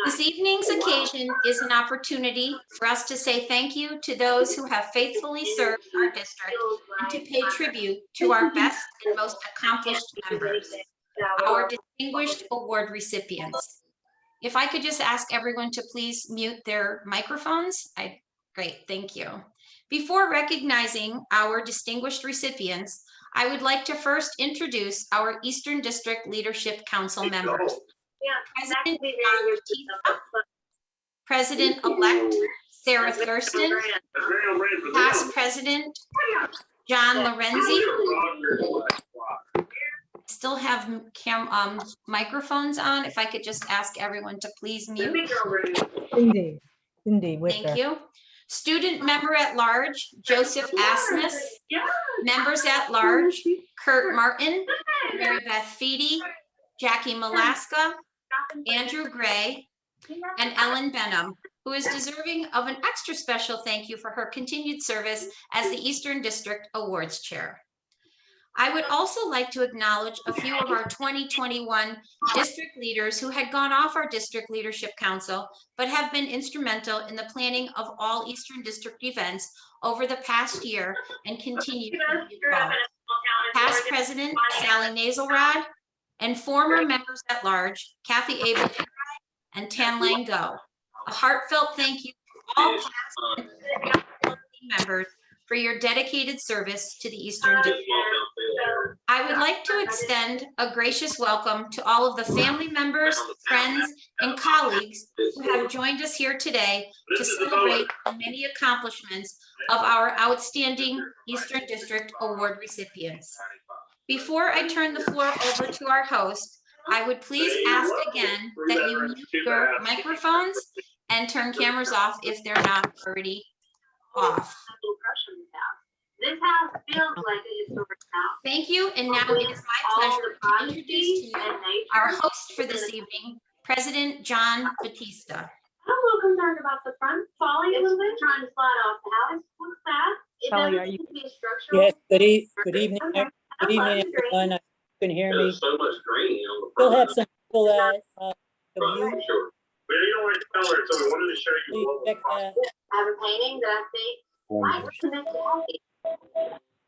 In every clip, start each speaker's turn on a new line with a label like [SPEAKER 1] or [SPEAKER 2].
[SPEAKER 1] This evening's occasion is an opportunity for us to say thank you to those who have faithfully served our district and to pay tribute to our best and most accomplished members, our distinguished award recipients. If I could just ask everyone to please mute their microphones. Great, thank you. Before recognizing our distinguished recipients, I would like to first introduce our Eastern District Leadership Council members. President-elect Sarah Thurston, past President John Lorenzi. Still have microphones on. If I could just ask everyone to please mute.
[SPEAKER 2] Cindy,
[SPEAKER 1] thank you. Student member at large, Joseph Asmus. Members at large, Kurt Martin, Mary Beth Feedy, Jackie Malaska, Andrew Gray, and Ellen Benham, who is deserving of an extra special thank you for her continued service as the Eastern District Awards Chair. I would also like to acknowledge a few of our 2021 district leaders who had gone off our District Leadership Council, but have been instrumental in the planning of all Eastern District events over the past year and continue to be involved. Past President Sally Nazelrod and former members at large, Kathy Abel and Tan Lang Go. A heartfelt thank you to all past and present members for your dedicated service to the Eastern District. I would like to extend a gracious welcome to all of the family members, friends, and colleagues who have joined us here today to celebrate the many accomplishments of our outstanding Eastern District Award recipients. Before I turn the floor over to our host, I would please ask again that you mute your microphones and turn cameras off if they're not already off. This house feels like a historic house. Thank you, and now it is my pleasure to introduce to you our host for this evening, President John Batista.
[SPEAKER 3] I'm a little concerned about the front falling a little bit, trying to slide off the house. What's that? It doesn't seem to be a structural.
[SPEAKER 4] Yes, good evening, everyone. You can hear me.
[SPEAKER 5] So much green on the
[SPEAKER 4] Still have
[SPEAKER 5] front.
[SPEAKER 4] some people that
[SPEAKER 5] Right, sure. We don't like the color, so we wanted to show you.
[SPEAKER 4] please check that.
[SPEAKER 3] I have a painting that I think might connect to healthy.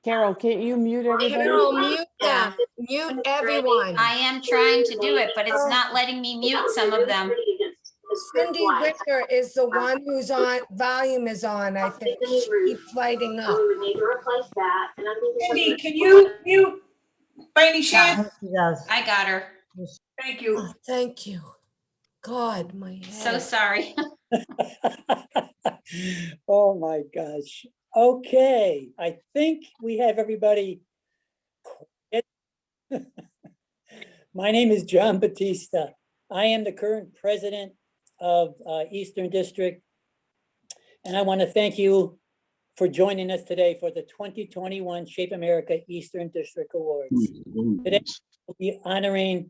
[SPEAKER 2] Carol, can't you mute everybody?
[SPEAKER 6] Carol, mute them. Mute everyone.
[SPEAKER 1] I am trying to do it, but it's not letting me mute some of them.
[SPEAKER 6] Cindy Wicker is the one who's on, volume is on, I think. She keeps lighting up.
[SPEAKER 3] We would need to replace that, and I think.
[SPEAKER 7] Cindy, can you mute by any chance?
[SPEAKER 2] Yes.
[SPEAKER 1] I got her.
[SPEAKER 7] Thank you.
[SPEAKER 6] Oh, thank you. God, my
[SPEAKER 1] So
[SPEAKER 6] head.
[SPEAKER 1] sorry.
[SPEAKER 4] Oh my gosh. Okay, I think we have everybody quiet. My name is John Batista. I am the current president of Eastern District. And I want to thank you for joining us today for the 2021 Shape America Eastern District Awards. Today we'll be honoring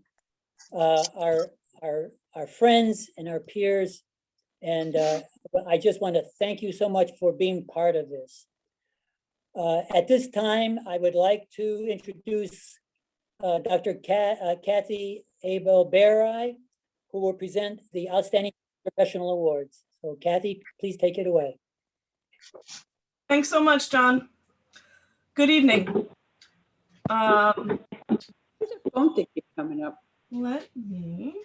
[SPEAKER 4] our friends and our peers. And I just want to thank you so much for being part of this. At this time, I would like to introduce Dr. Kathy Abel-Berai, who will present the Outstanding Professional Awards. So Kathy, please take it away.
[SPEAKER 7] Thanks so much, John. Good evening.
[SPEAKER 8] There's a phone thing keep coming up.
[SPEAKER 7] Let me.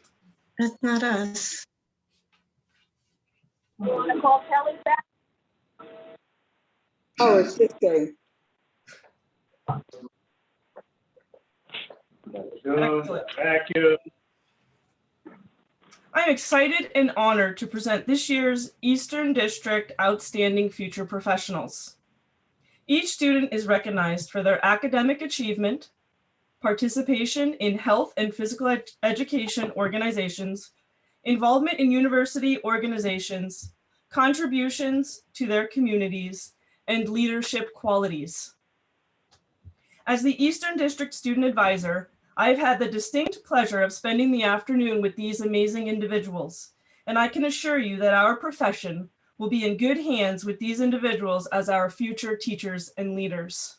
[SPEAKER 8] That's not us.
[SPEAKER 3] You want to call Kelly back?
[SPEAKER 8] Oh, it's this thing.
[SPEAKER 7] Excellent. I'm excited and honored to present this year's Eastern District Outstanding Future Professionals. Each student is recognized for their academic achievement, participation in health and physical education organizations, involvement in university organizations, contributions to their communities, and leadership qualities. As the Eastern District Student Advisor, I've had the distinct pleasure of spending the afternoon with these amazing individuals, and I can assure you that our profession will be in good hands with these individuals as our future teachers and leaders.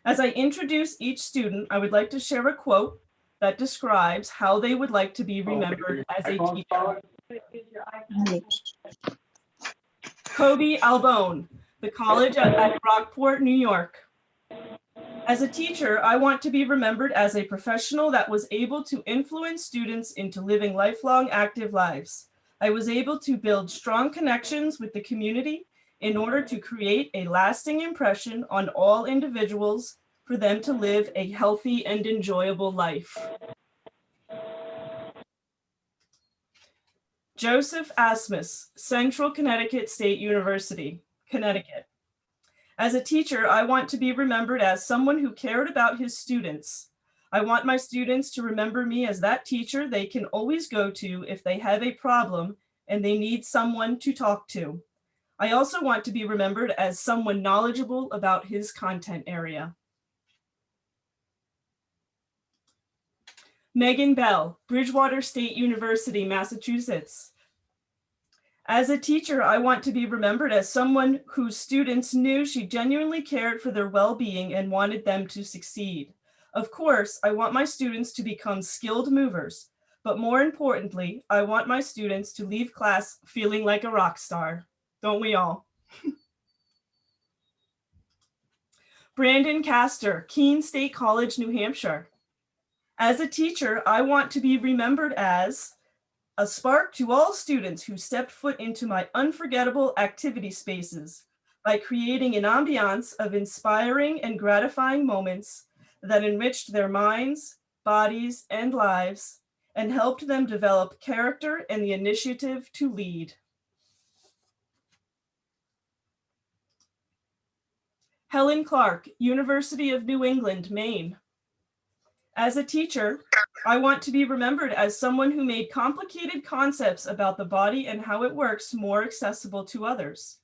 [SPEAKER 7] As I introduce each student, I would like to share a quote that describes how they would like to be remembered as a teacher. Kobe Albone, the college at Rockport, New York. As a teacher, I want to be remembered as a professional that was able to influence students into living lifelong active lives. I was able to build strong connections with the community in order to create a lasting impression on all individuals for them to live a healthy and enjoyable life. Joseph Asmus, Central Connecticut State University, Connecticut. As a teacher, I want to be remembered as someone who cared about his students. I want my students to remember me as that teacher they can always go to if they have a problem and they need someone to talk to. I also want to be remembered as someone knowledgeable about his content area. Megan Bell, Bridgewater State University, Massachusetts. As a teacher, I want to be remembered as someone whose students knew she genuinely cared for their well-being and wanted them to succeed. Of course, I want my students to become skilled movers, but more importantly, I want my students to leave class feeling like a rock star. Don't we all? Brandon Castor, Keene State College, New Hampshire. As a teacher, I want to be remembered as a spark to all students who stepped foot into my unforgettable activity spaces by creating an ambiance of inspiring and gratifying moments that enriched their minds, bodies, and lives, and helped them develop character and the initiative to lead. Helen Clark, University of New England, Maine. As a teacher, I want to be remembered as someone who made complicated concepts about the body and how it works more accessible to others.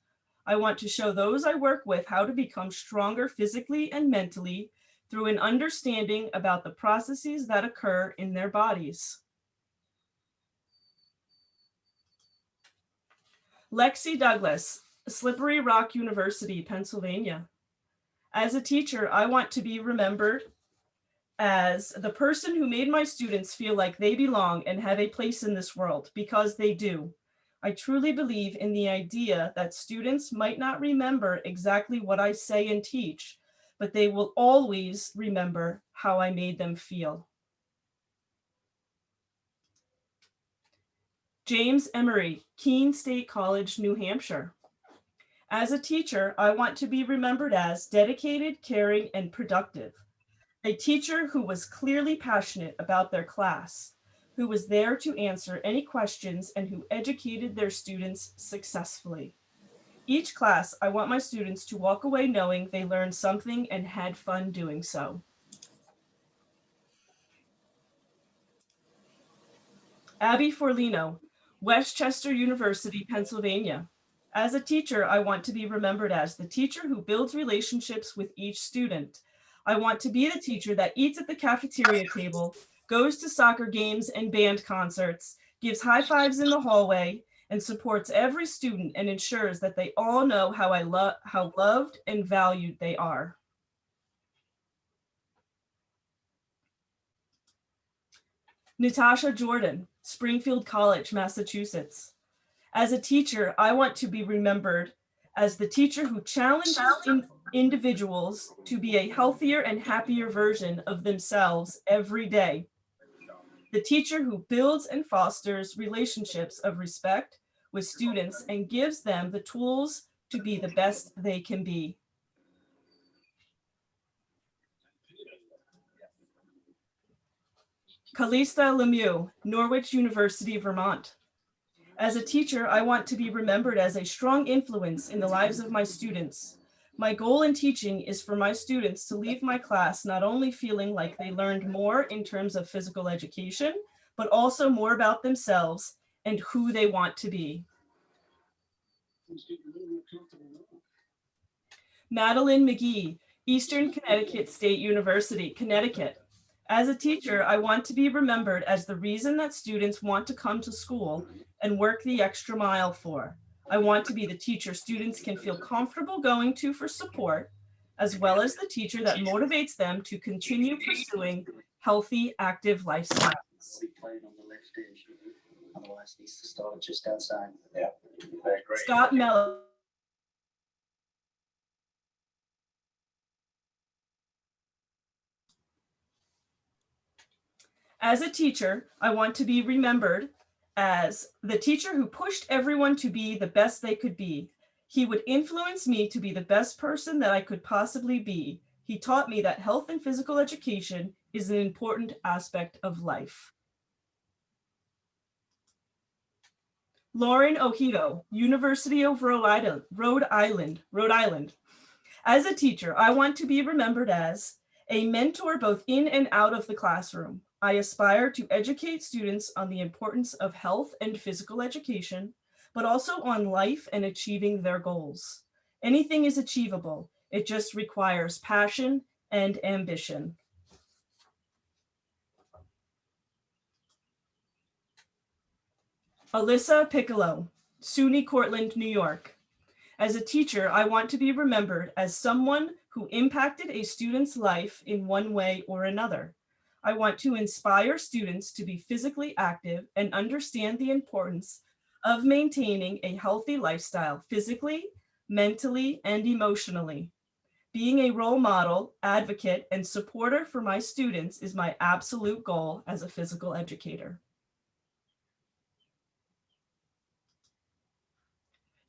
[SPEAKER 7] I want to show those I work with how to become stronger physically and mentally through an understanding about the processes that occur in their bodies. Lexi Douglas, Slippery Rock University, Pennsylvania. As a teacher, I want to be remembered as the person who made my students feel like they belong and have a place in this world, because they do. I truly believe in the idea that students might not remember exactly what I say and teach, but they will always remember how I made them feel. James Emery, Keene State College, New Hampshire. As a teacher, I want to be remembered as dedicated, caring, and productive. A teacher who was clearly passionate about their class, who was there to answer any questions, and who educated their students successfully. Each class, I want my students to walk away knowing they learned something and had fun doing so. Abby Forlino, Westchester University, Pennsylvania. As a teacher, I want to be remembered as the teacher who builds relationships with each student. I want to be the teacher that eats at the cafeteria table, goes to soccer games and band concerts, gives high fives in the hallway, and supports every student and ensures that they all know how loved and valued they are. Natasha Jordan, Springfield College, Massachusetts. As a teacher, I want to be remembered as the teacher who challenges individuals to be a healthier and happier version of themselves every day. The teacher who builds and fosters relationships of respect with students and gives them the tools to be the best they can be. Calista Lemieux, Norwich University, Vermont. As a teacher, I want to be remembered as a strong influence in the lives of my students. My goal in teaching is for my students to leave my class not only feeling like they learned more in terms of physical education, but also more about themselves and who they want to be. Madeline McGee, Eastern Connecticut State University, Connecticut. As a teacher, I want to be remembered as the reason that students want to come to school and work the extra mile for. I want to be the teacher students can feel comfortable going to for support, as well as the teacher that motivates them to continue pursuing healthy, active lifestyles.
[SPEAKER 9] Be playing on the left edge. Otherwise, needs to start just outside. Yeah. Great.
[SPEAKER 7] Scott Mello. As a teacher, I want to be remembered as the teacher who pushed everyone to be the best they could be. He would influence me to be the best person that I could possibly be. He taught me that health and physical education is an important aspect of life. Lauren Ojito, University of Rhode Island. As a teacher, I want to be remembered as a mentor both in and out of the classroom. I aspire to educate students on the importance of health and physical education, but also on life and achieving their goals. Anything is achievable. It just requires passion and ambition. Alyssa Piccolo, SUNY Cortland, New York. As a teacher, I want to be remembered as someone who impacted a student's life in one way or another. I want to inspire students to be physically active and understand the importance of maintaining a healthy lifestyle physically, mentally, and emotionally. Being a role model, advocate, and supporter for my students is my absolute goal as a physical educator.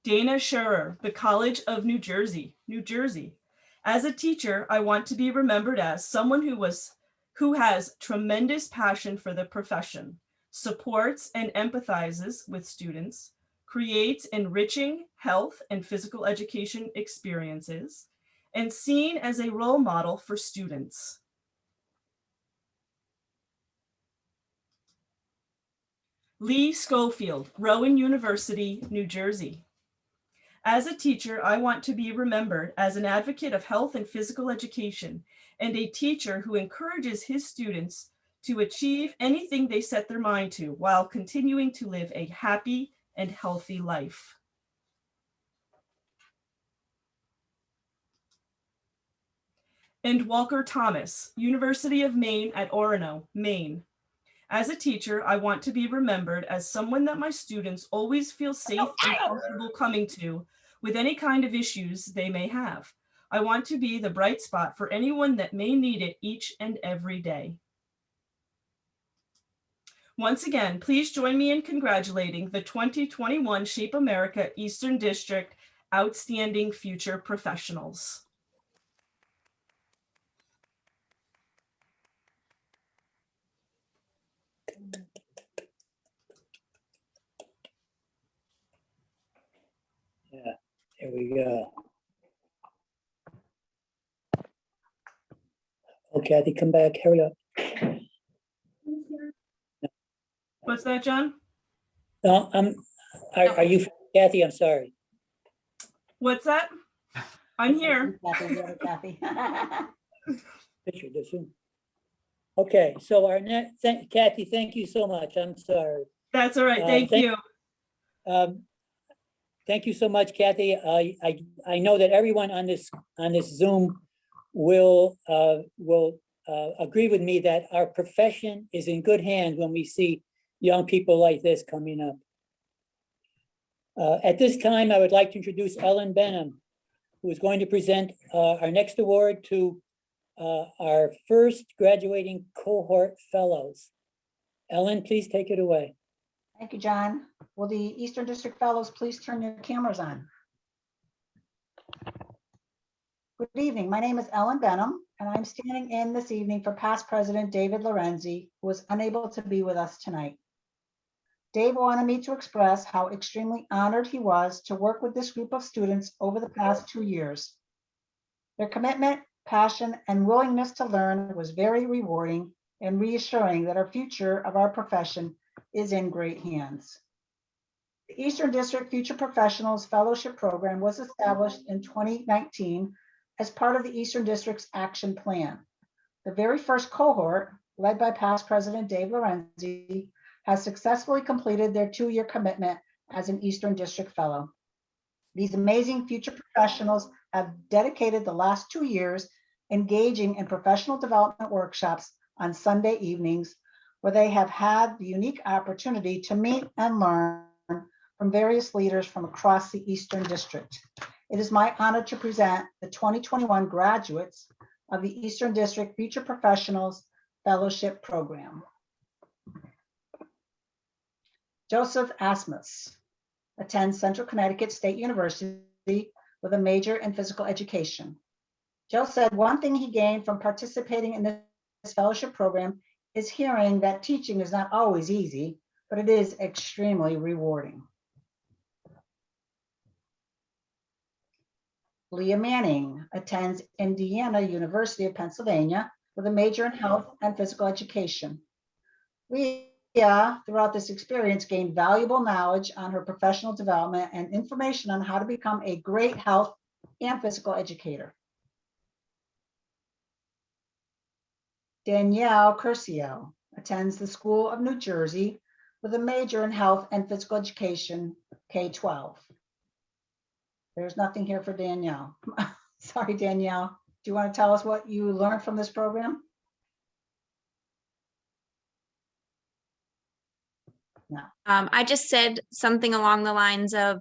[SPEAKER 7] Dana Scherer, the College of New Jersey, New Jersey. As a teacher, I want to be remembered as someone who has tremendous passion for the profession, supports and empathizes with students, creates enriching health and physical education experiences, and seen as a role model for students. Lee Schofield, Rowan University, New Jersey. As a teacher, I want to be remembered as an advocate of health and physical education and a teacher who encourages his students to achieve anything they set their mind to while continuing to live a happy and healthy life. And Walker Thomas, University of Maine at Orono, Maine. As a teacher, I want to be remembered as someone that my students always feel safe and comfortable coming to with any kind of issues they may have. I want to be the bright spot for anyone that may need it each and every day. Once again, please join me in congratulating the 2021 Shape America Eastern District Outstanding Future Professionals.
[SPEAKER 4] Yeah, here we go. Oh, Kathy, come back, hurry up.
[SPEAKER 7] What's that, John?
[SPEAKER 4] No, are you, Kathy, I'm sorry.
[SPEAKER 7] What's that? I'm here.
[SPEAKER 8] Kathy.
[SPEAKER 4] Picture this one. Okay, so our next, Kathy, thank you so much. I'm sorry.
[SPEAKER 7] That's all right. Thank you.
[SPEAKER 4] Thank you so much, Kathy. I know that everyone on this Zoom will agree with me that our profession is in good hands when we see young people like this coming up. At this time, I would like to introduce Ellen Benham, who is going to present our next award to our first graduating cohort fellows. Ellen, please take it away.
[SPEAKER 8] Thank you, John. Will the Eastern District Fellows please turn your cameras on? Good evening. My name is Ellen Benham, and I'm standing in this evening for past President David Lorenzi, who was unable to be with us tonight. Dave wanted me to express how extremely honored he was to work with this group of students over the past 2 years. Their commitment, passion, and willingness to learn was very rewarding and reassuring that our future of our profession is in great hands. The Eastern District Future Professionals Fellowship Program was established in 2019 as part of the Eastern District's action plan. The very first cohort, led by past President Dave Lorenzi, has successfully completed their 2-year commitment as an Eastern District Fellow. These amazing future professionals have dedicated the last 2 years engaging in professional development workshops on Sunday evenings, where they have had the unique opportunity to meet and learn from various leaders from across the Eastern District. It is my honor to present the 2021 graduates of the Eastern District Future Professionals Fellowship Program. Joseph Asmus attends Central Connecticut State University with a major in physical education. Joe said one thing he gained from participating in this fellowship program is hearing that teaching is not always easy, but it is extremely rewarding. Leah Manning attends Indiana University of Pennsylvania with a major in health and physical education. Leah, throughout this experience, gained valuable knowledge on her professional development and information on how to become a great health and physical educator. Danielle Curcio attends the School of New Jersey with a major in health and physical education, K-12. There's nothing here for Danielle. Sorry, Danielle. Do you want to tell us what you learned from this program? No.
[SPEAKER 10] I just said something along the lines of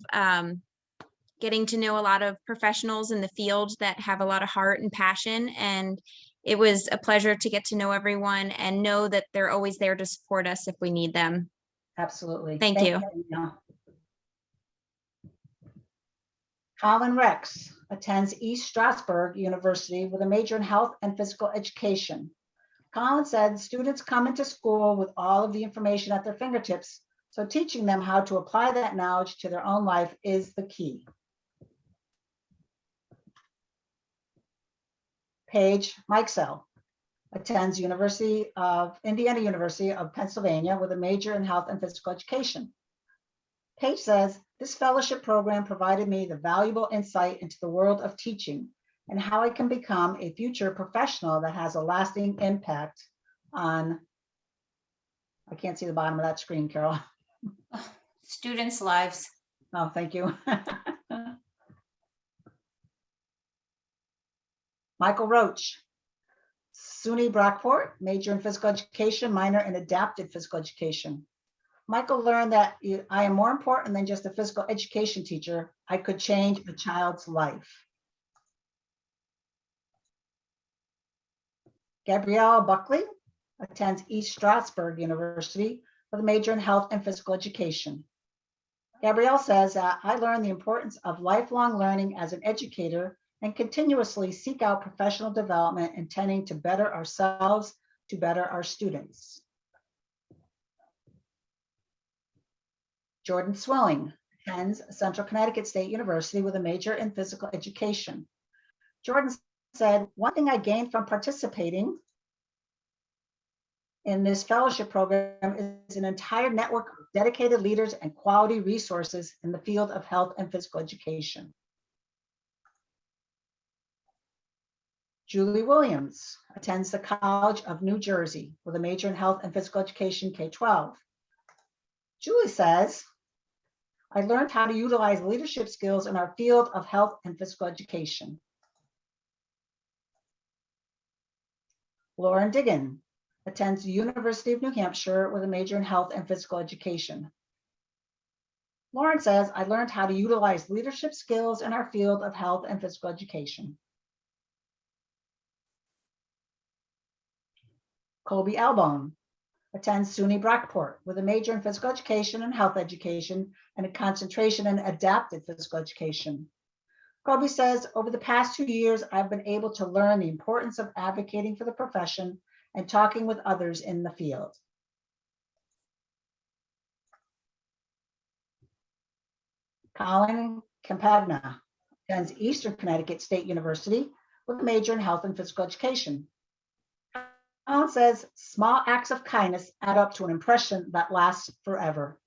[SPEAKER 10] getting to know a lot of professionals in the field that have a lot of heart and passion. And it was a pleasure to get to know everyone and know that they're always there to support us if we need them.
[SPEAKER 8] Absolutely.
[SPEAKER 10] Thank you.
[SPEAKER 8] Danielle. Colin Rex attends East Stroudsburg University with a major in health and physical education. Colin said students come into school with all of the information at their fingertips, so teaching them how to apply that knowledge to their own life is the key. Paige Mikesell attends Indiana University of Pennsylvania with a major in health and physical education. Paige says, this fellowship program provided me the valuable insight into the world of teaching and how I can become a future professional that has a lasting impact on, I can't see the bottom of that screen, Carol.
[SPEAKER 1] Students' lives.
[SPEAKER 8] Oh, thank you. Michael Roach, SUNY Brockport, major in physical education, minor in adapted physical education. Michael learned that I am more important than just a physical education teacher. I could change a child's life. Gabrielle Buckley attends East Stroudsburg University with a major in health and physical education. Gabrielle says that I learned the importance of lifelong learning as an educator and continuously seek out professional development intending to better ourselves, to better our students. Jordan Swilling attends Central Connecticut State University with a major in physical education. Jordan said, one thing I gained from participating in this fellowship program is an entire network of dedicated leaders and quality resources in the field of health and physical education. Julie Williams attends the College of New Jersey with a major in health and physical education, K-12. Julie says, I learned how to utilize leadership skills in our field of health and physical education. Lauren Diggin attends the University of New Hampshire with a major in health and physical education. Lauren says, I learned how to utilize leadership skills in our field of health and physical education. Colby Albone attends SUNY Brockport with a major in physical education and health education and a concentration in adapted physical education. Colby says, over the past 2 years, I've been able to learn the importance of advocating for the profession and talking with others in the field. Colin Campagna attends Eastern Connecticut State University with a major in health and physical education. Colin says, small acts of kindness add up to an impression that lasts forever.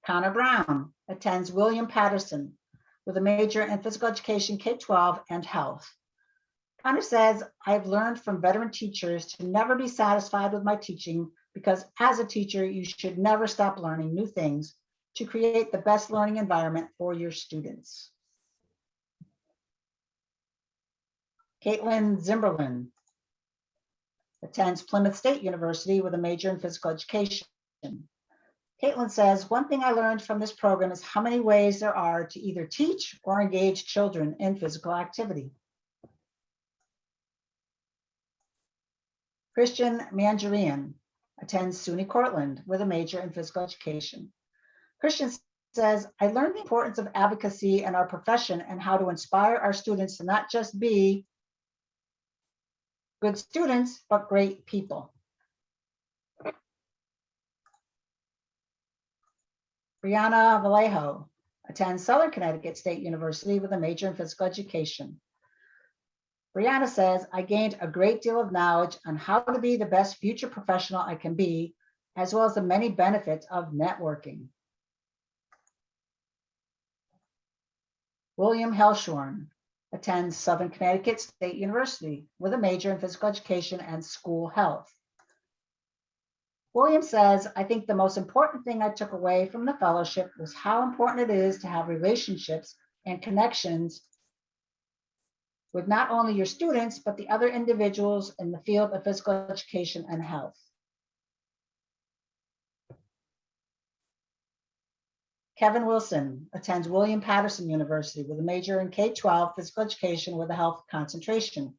[SPEAKER 8] Connor Brown attends William Patterson with a major in physical education, K-12 and health. Connor says, I've learned from veteran teachers to never be satisfied with my teaching because as a teacher, you should never stop learning new things to create the best learning environment for your students. Caitlin Zimberlin attends Plymouth State University with a major in physical education. Caitlin says, one thing I learned from this program is how many ways there are to either teach or engage children in physical activity. Christian Manjarian attends SUNY Cortland with a major in physical education. Christian says, I learned the importance of advocacy in our profession and how to inspire our students to not just be good students, but great people. Brianna Vallejo attends Southern Connecticut State University with a major in physical education. Brianna says, I gained a great deal of knowledge on how to be the best future professional I can be, as well as the many benefits of networking. William Helshorn attends Southern Connecticut State University with a major in physical education and school health. William says, I think the most important thing I took away from the fellowship was how important it is to have relationships and connections with not only your students, but the other individuals in the field of physical education and health. Kevin Wilson attends William Patterson University with a major in K-12 physical education with a health concentration.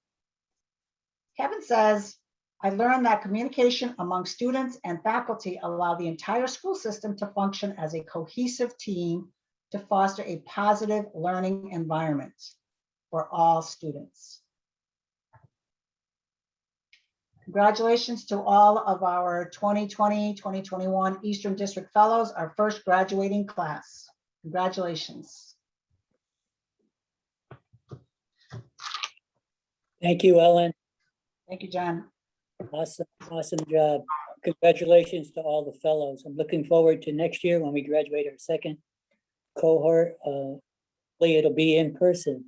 [SPEAKER 8] Kevin says, I learned that communication among students and faculty allow the entire school system to function as a cohesive team to foster a positive learning environment for all students. Congratulations to all of our 2020-2021 Eastern District Fellows, our first graduating class. Congratulations.
[SPEAKER 4] Thank you, Ellen.
[SPEAKER 8] Thank you, John.
[SPEAKER 4] Awesome job. Congratulations to all the fellows. I'm looking forward to next year when we graduate our second cohort. Hopefully it'll be in person.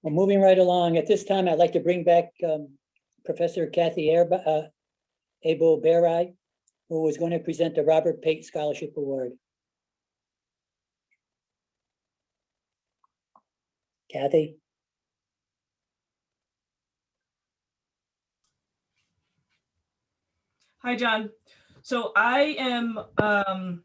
[SPEAKER 4] Well, moving right along, at this time, I'd like to bring back Professor Kathy Abel-Berai, who is going to present the Robert Pate Scholarship Award. Kathy?
[SPEAKER 7] Hi, John. So I am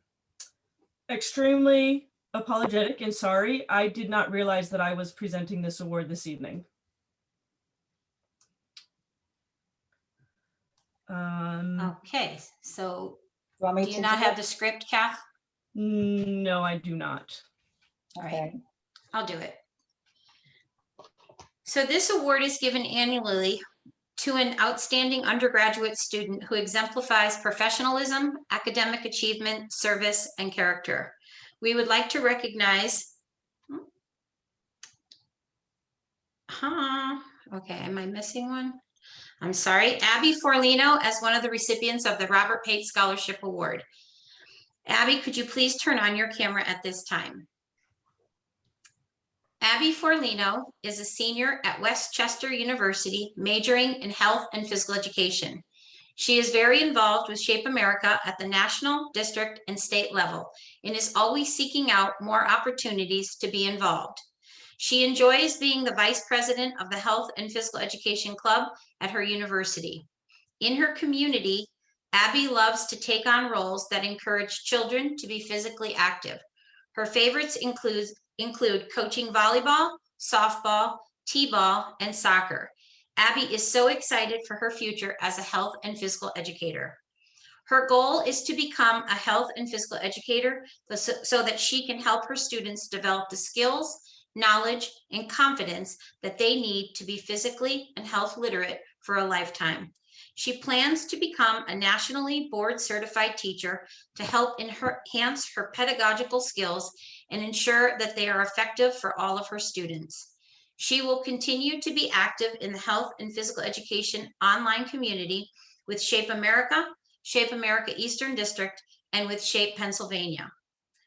[SPEAKER 7] extremely apologetic and sorry. I did not realize that I was presenting this award this evening.
[SPEAKER 1] Okay, so
[SPEAKER 8] You want me
[SPEAKER 1] do you
[SPEAKER 8] to
[SPEAKER 1] not
[SPEAKER 8] do
[SPEAKER 1] have
[SPEAKER 8] it?
[SPEAKER 1] the script, Kath?
[SPEAKER 7] No, I do not.
[SPEAKER 1] All right,
[SPEAKER 8] Okay.
[SPEAKER 1] I'll do it. So this award is given annually to an outstanding undergraduate student who exemplifies professionalism, academic achievement, service, and character. We would like to recognize, okay, am I missing one? I'm sorry, Abby Forlino as one of the recipients of the Robert Pate Scholarship Award. Abby, could you please turn on your camera at this time? Abby Forlino is a senior at Westchester University, majoring in health and physical education. She is very involved with Shape America at the national, district, and state level, and is always seeking out more opportunities to be involved. She enjoys being the vice president of the Health and Physical Education Club at her university. In her community, Abby loves to take on roles that encourage children to be physically active. Her favorites include coaching volleyball, softball, t-ball, and soccer. Abby is so excited for her future as a health and physical educator. Her goal is to become a health and physical educator so that she can help her students develop the skills, knowledge, and confidence that they need to be physically and health literate for a lifetime. She plans to become a nationally board certified teacher to help enhance her pedagogical skills and ensure that they are effective for all of her students. She will continue to be active in the health and physical education online community with Shape America Eastern District, and with Shape Pennsylvania.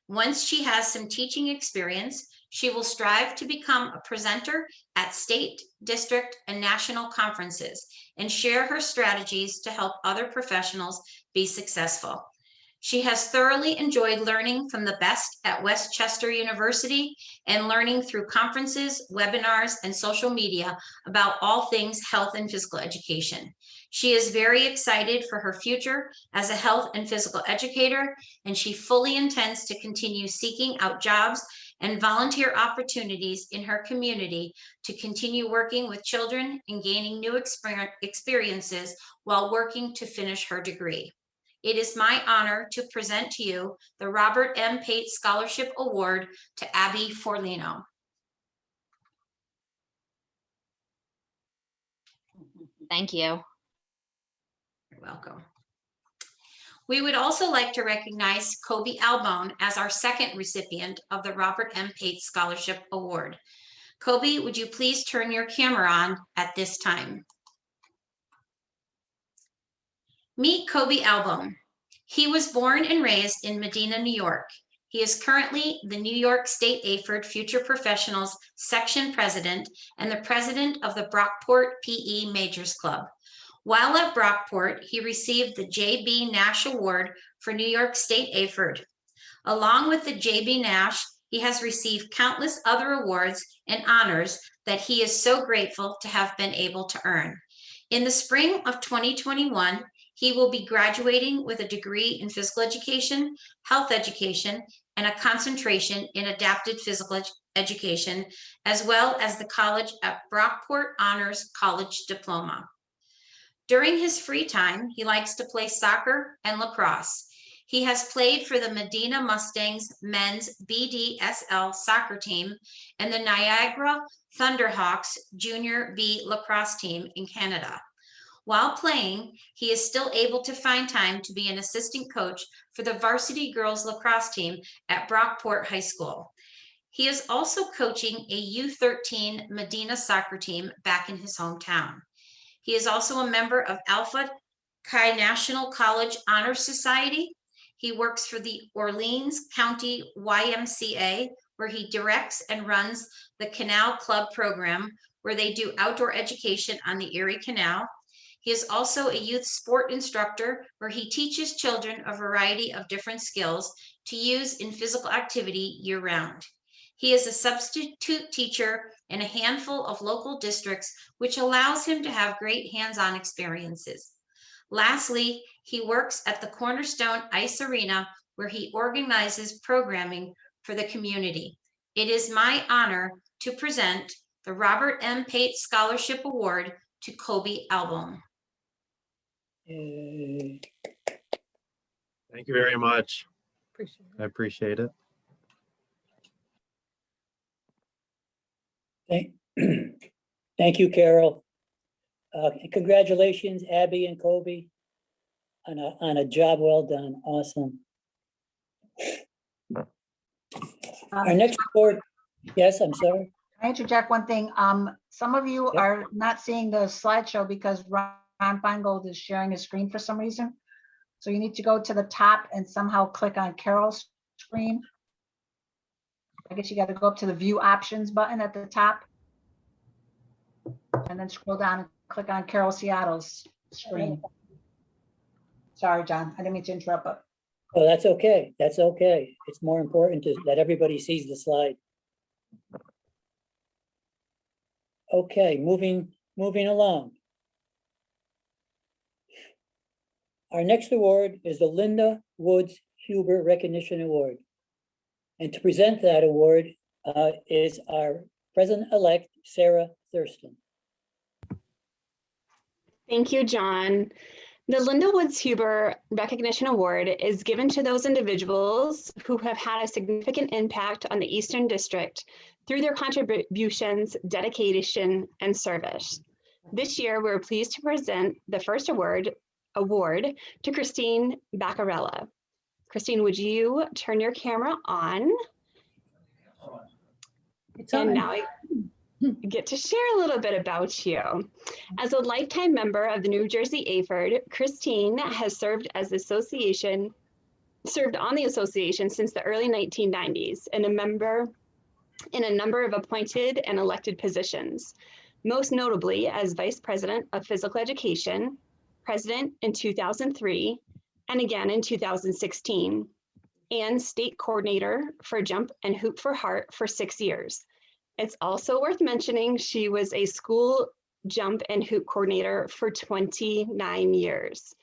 [SPEAKER 1] Once she has some teaching experience, she will strive to become a presenter at state, district, and national conferences and share her strategies to help other professionals be successful. She has thoroughly enjoyed learning from the best at Westchester University and learning through conferences, webinars, and social media about all things health and physical education. She is very excited for her future as a health and physical educator, and she fully intends to continue seeking out jobs and volunteer opportunities in her community to continue working with children and gaining new experiences while working to finish her degree. It is my honor to present to you the Robert M. Pate Scholarship Award to Abby Forlino.
[SPEAKER 10] Thank you.
[SPEAKER 1] You're welcome. We would also like to recognize Kobe Albone as our second recipient of the Robert M. Pate Scholarship Award. Kobe, would you please turn your camera on at this time? Meet Kobe Albone. He was born and raised in Medina, New York. He is currently the New York State AFERD Future Professionals Section President and the President of the Brockport PE Majors Club. While at Brockport, he received the J.B. Nash Award for New York State AFERD. Along with the J.B. Nash, he has received countless other awards and honors that he is so grateful to have been able to earn. In the spring of 2021, he will be graduating with a degree in physical education, health education, and a concentration in adapted physical education, as well as the college at Brockport Honors College Diploma. During his free time, he likes to play soccer and lacrosse. He has played for the Medina Mustangs men's BDSL soccer team and the Niagara Thunderhawks Junior B lacrosse team in Canada. While playing, he is still able to find time to be an assistant coach for the varsity girls lacrosse team at Brockport High School. He is also coaching a U13 Medina soccer team back in his hometown. He is also a member of Alpha Chi National College Honor Society. He works for the Orleans County YMCA, where he directs and runs the Canal Club program, where they do outdoor education on the Erie Canal. He is also a youth sport instructor, where he teaches children a variety of different skills to use in physical activity year-round. He is a substitute teacher in a handful of local districts, which allows him to have great hands-on experiences. Lastly, he works at the Cornerstone Ice Arena, where he organizes programming for the community. It is my honor to present the Robert M. Pate Scholarship Award to Kobe Albone.
[SPEAKER 11] Thank you very much. I appreciate it.
[SPEAKER 4] Thank you, Carol. And congratulations, Abby and Kobe, on a job well done. Awesome. Our next report, yes, I'm sorry.
[SPEAKER 8] Can I interject one thing? Some of you
[SPEAKER 4] Yep.
[SPEAKER 8] are not seeing the slideshow because Ron Feingold is sharing his screen for some reason. So you need to go to the top and somehow click on Carol's screen. I guess you got to go up to the view options button at the top. And then scroll down and click on Carol Seattle's screen. Sorry, John, I didn't mean to interrupt, but
[SPEAKER 4] Oh, that's okay. That's okay. It's more important to that everybody sees the slide. Okay, moving along. Our next award is the Linda Woods Huber Recognition Award. And to present that award is our President-elect, Sarah Thurston.
[SPEAKER 12] Thank you, John. The Linda Woods Huber Recognition Award is given to those individuals who have had a significant impact on the Eastern District through their contributions, dedication, and service. This year, we're pleased to present the first award to Christine Baccarella. Christine, would you turn your camera on? And now I get to share a little bit about you. As a lifetime member of the New Jersey AFERD, Christine has served on the association since the early 1990s and a member in a number of appointed and elected positions, most notably as Vice President of Physical Education, President in 2003, and again in 2016, and state coordinator for Jump and Hoop for Heart for 6 years. It's also worth mentioning she was a school jump and hoop coordinator for 29 years,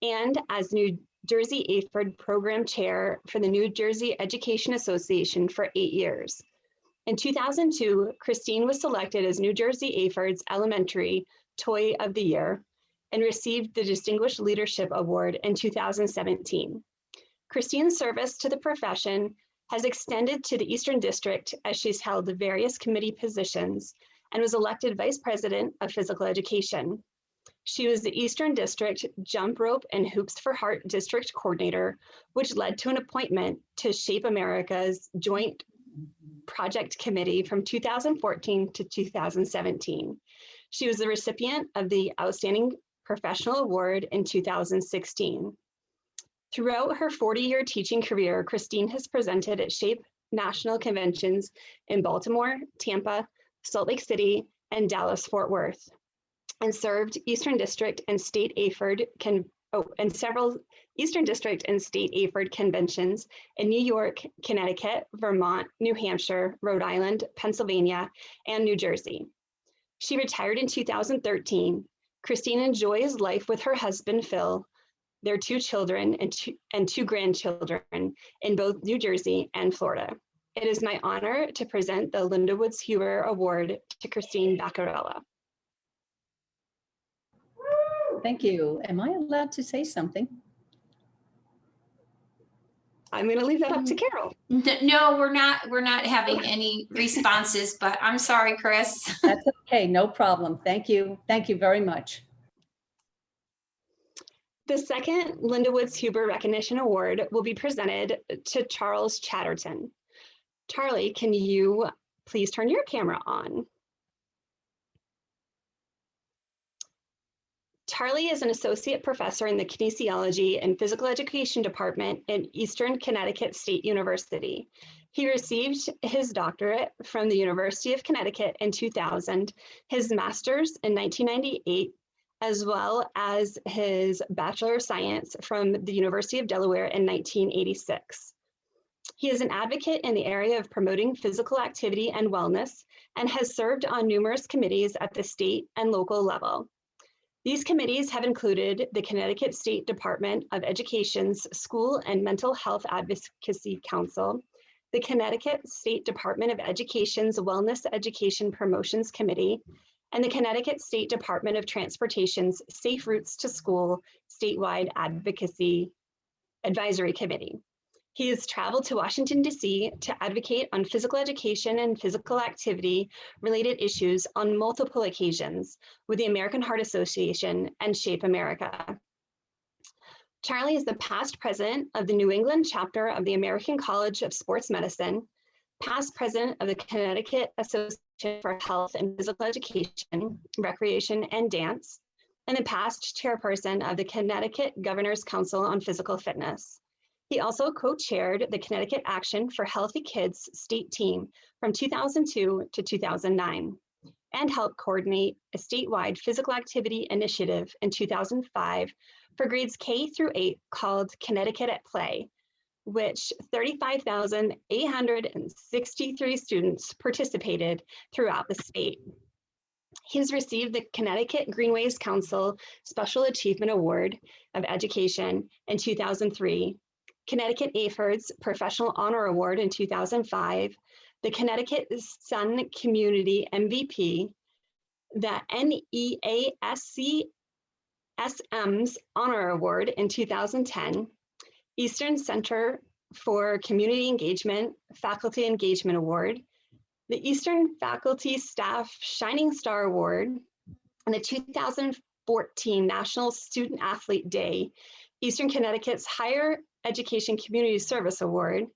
[SPEAKER 12] and as New Jersey AFERD program chair for the New Jersey Education Association for 8 years. In 2002, Christine was selected as New Jersey AFERD's Elementary Toy of the Year and received the Distinguished Leadership Award in 2017. Christine's service to the profession has extended to the Eastern District as she's held various committee positions and was elected Vice President of Physical Education. She was the Eastern District Jump Rope and Hoops for Heart District Coordinator, which led to an appointment to Shape America's Joint Project Committee from 2014 to 2017. She was the recipient of the Outstanding Professional Award in 2016. Throughout her 40-year teaching career, Christine has presented at SHAPE national conventions in Baltimore, Tampa, Salt Lake City, and Dallas-Fort Worth, and served Eastern District and State AFERD and several Eastern District and State AFERD conventions in New York, Connecticut, Vermont, New Hampshire, Rhode Island, Pennsylvania, and New Jersey. She retired in 2013. Christine enjoys life with her husband, Phil, their 2 children and two grandchildren in both New Jersey and Florida. It is my honor to present the Linda Woods Huber Award to Christine Baccarella.
[SPEAKER 13] Thank you. Am I allowed to say something?
[SPEAKER 12] I'm going to leave that up to Carol.
[SPEAKER 1] No, we're not having any responses, but I'm sorry, Chris.
[SPEAKER 13] That's okay, no problem. Thank you. Thank you very much.
[SPEAKER 12] The second Linda Woods Huber Recognition Award will be presented to Charles Chatterton. Charlie, can you please turn your camera on? Charlie is an associate professor in the Kinesiology and Physical Education Department at Eastern Connecticut State University. He received his doctorate from the University of Connecticut in 2000, his master's in 1998, as well as his Bachelor of Science from the University of Delaware in 1986. He is an advocate in the area of promoting physical activity and wellness and has served on numerous committees at the state and local level. These committees have included the Connecticut State Department of Education's School and Mental Health Advocacy Council, the Connecticut State Department of Education's Wellness Education Promotions Committee, and the Connecticut State Department of Transportation's Safe Routes to School Statewide Advocacy Advisory Committee. He has traveled to Washington, D.C. to advocate on physical education and physical activity related issues on multiple occasions with the American Heart Association and Shape America. Charlie is the past president of the New England chapter of the American College of Sports Medicine, past president of the Connecticut Association for Health and Physical Education, Recreation, and Dance, and the past chairperson of the Connecticut Governor's Council on Physical Fitness. He also co-chaired the Connecticut Action for Healthy Kids state team from 2002 to 2009 and helped coordinate a statewide physical activity initiative in 2005 for grades K through 8 called Connecticut at Play, which 35,863 students participated throughout the state. He has received the Connecticut Greenways Council Special Achievement Award of Education in 2003, Connecticut AFERD's Professional Honor Award in 2005, the Connecticut Sun Community MVP, the NEASCSM's Honor Award in 2010, Eastern Center for Community Engagement Faculty Engagement Award, the Eastern Faculty Staff Shining Star Award, and the 2014 National Student Athlete Day, Eastern Connecticut's Higher Education Community Service Award,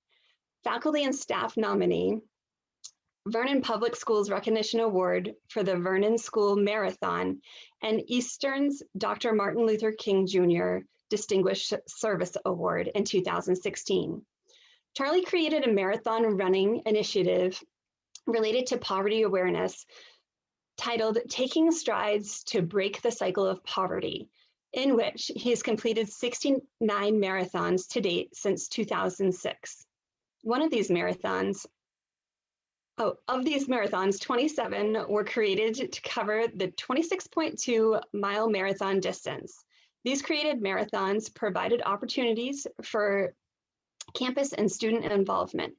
[SPEAKER 12] Faculty and Staff Nominee, Vernon Public Schools Recognition Award for the Vernon School Marathon, and Eastern's Dr. Martin Luther King Jr. Distinguished Service Award in 2016. Charlie created a marathon running initiative related to poverty awareness titled Taking Strides to Break the Cycle of Poverty, in which he has completed 69 marathons to date since 2006. One of these marathons, of these marathons, 27 were created to cover the 26.2 mile marathon distance. These created marathons provided opportunities for campus and student involvement.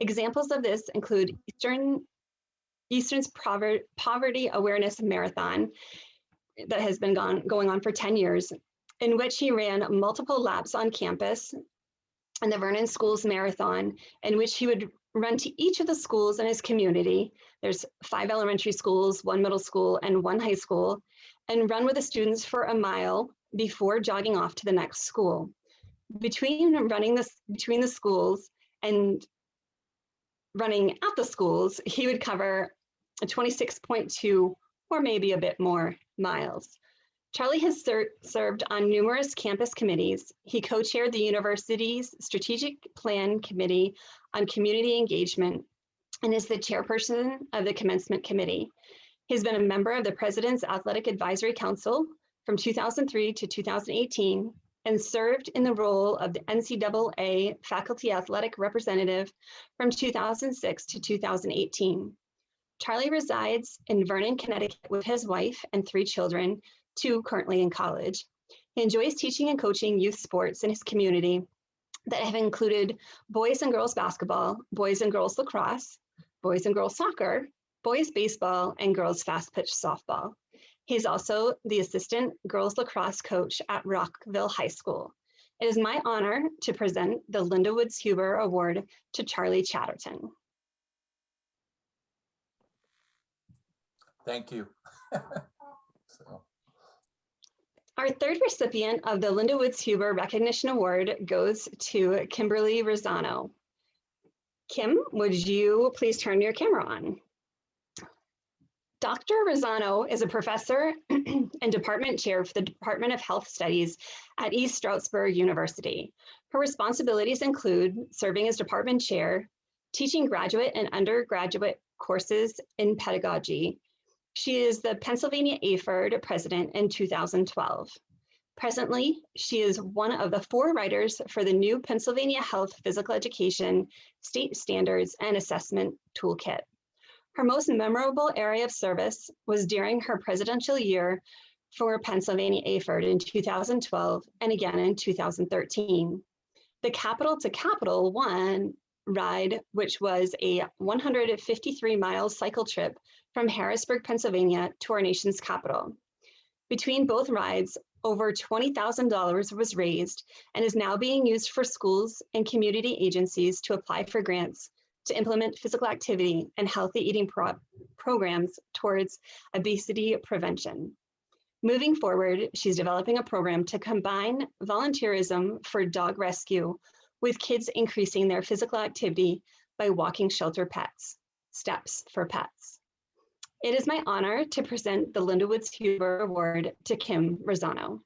[SPEAKER 12] Examples of this include Eastern's Poverty Awareness Marathon that has been going on for 10 years, in which he ran multiple laps on campus, and the Vernon Schools Marathon, in which he would run to each of the schools in his community. There's 5 elementary schools, 1 middle school, and 1 high school, and run with the students for a mile before jogging off to the next school. Between the schools and running at the schools, he would cover a 26.2 or maybe a bit more miles. Charlie has served on numerous campus committees. He co-chaired the university's strategic plan committee on community engagement and is the chairperson of the commencement committee. He's been a member of the President's Athletic Advisory Council from 2003 to 2018 and served in the role of the NCAA Faculty Athletic Representative from 2006 to 2018. Charlie resides in Vernon, Connecticut with his wife and 3 children, 2 currently in college. He enjoys teaching and coaching youth sports in his community that have included boys and girls basketball, boys and girls lacrosse, boys and girls soccer, boys baseball, and girls fast pitch softball. He's also the assistant girls lacrosse coach at Rockville High School. It is my honor to present the Linda Woods Huber Award to Charlie Chatterton.
[SPEAKER 14] Thank you.
[SPEAKER 12] Our third recipient of the Linda Woods Huber Recognition Award goes to Kimberly Rosano. Kim, would you please turn your camera on? Dr. Rosano is a professor and department chair for the Department of Health Studies at East Stroudsburg University. Her responsibilities include serving as department chair, teaching graduate and undergraduate courses in pedagogy. She is the Pennsylvania AFERD president in 2012. Presently, she is one of the 4 writers for the new Pennsylvania Health Physical Education State Standards and Assessment Toolkit. Her most memorable area of service was during her presidential year for Pennsylvania AFERD in 2012 and again in 2013. The Capital to Capital One ride, which was a 153-mile cycle trip from Harrisburg, Pennsylvania to our nation's capital. Between both rides, over $20,000 was raised and is now being used for schools and community agencies to apply for grants to implement physical activity and healthy eating programs towards obesity prevention. Moving forward, she's developing a program to combine volunteerism for dog rescue with kids increasing their physical activity by walking shelter pets, Steps for Pets. It is my honor to present the Linda Woods Huber Award to Kim Rosano.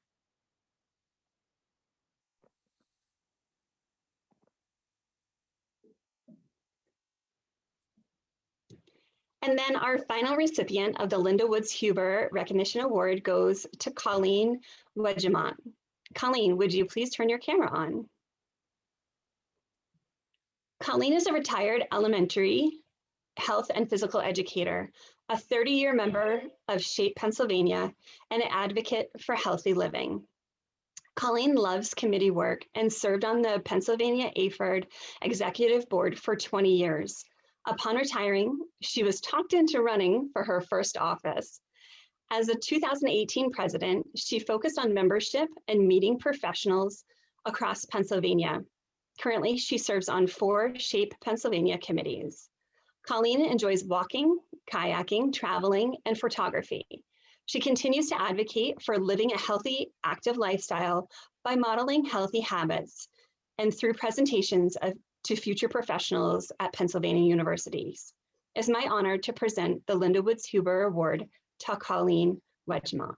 [SPEAKER 12] And then our final recipient of the Linda Woods Huber Recognition Award goes to Colleen Wedgemont. Colleen, would you please turn your camera on? Colleen is a retired elementary health and physical educator, a 30-year member of SHAPE Pennsylvania, and an advocate for healthy living. Colleen loves committee work and served on the Pennsylvania AFERD Executive Board for 20 years. Upon retiring, she was talked into running for her first office. As a 2018 president, she focused on membership and meeting professionals across Pennsylvania. Currently, she serves on 4 SHAPE Pennsylvania committees. Colleen enjoys walking, kayaking, traveling, and photography. She continues to advocate for living a healthy, active lifestyle by modeling healthy habits and through presentations to future professionals at Pennsylvania universities. It's my honor to present the Linda Woods Huber Award to Colleen Wedgemont.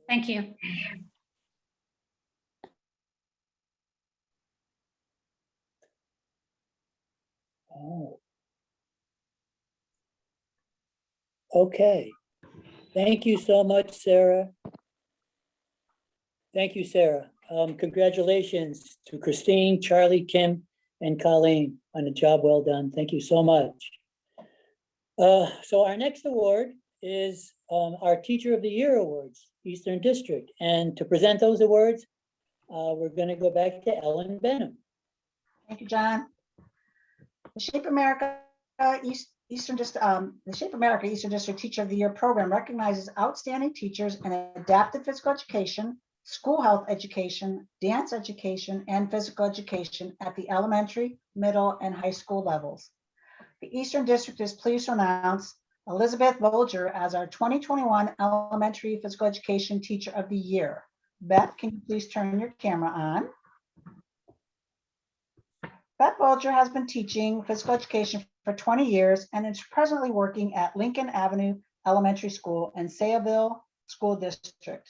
[SPEAKER 3] Thank you.
[SPEAKER 4] Oh. Okay. Thank you so much, Sarah. Thank you, Sarah. Congratulations to Christine, Charlie, Kim, and Colleen on a job well done. Thank you so much. So our next award is our Teacher of the Year Awards, Eastern District. And to present those awards, we're going to go back to Ellen Benham.
[SPEAKER 8] Thank you, John. The Shape America Eastern District Teacher of the Year program recognizes outstanding teachers in adaptive physical education, school health education, dance education, and physical education at the elementary, middle, and high school levels. The Eastern District is pleased to announce Elizabeth Bolger as our 2021 Elementary Physical Education Teacher of the Year. Beth, can you please turn your camera on? Beth Bolger has been teaching physical education for 20 years and is presently working at Lincoln Avenue Elementary School in Sayville School District.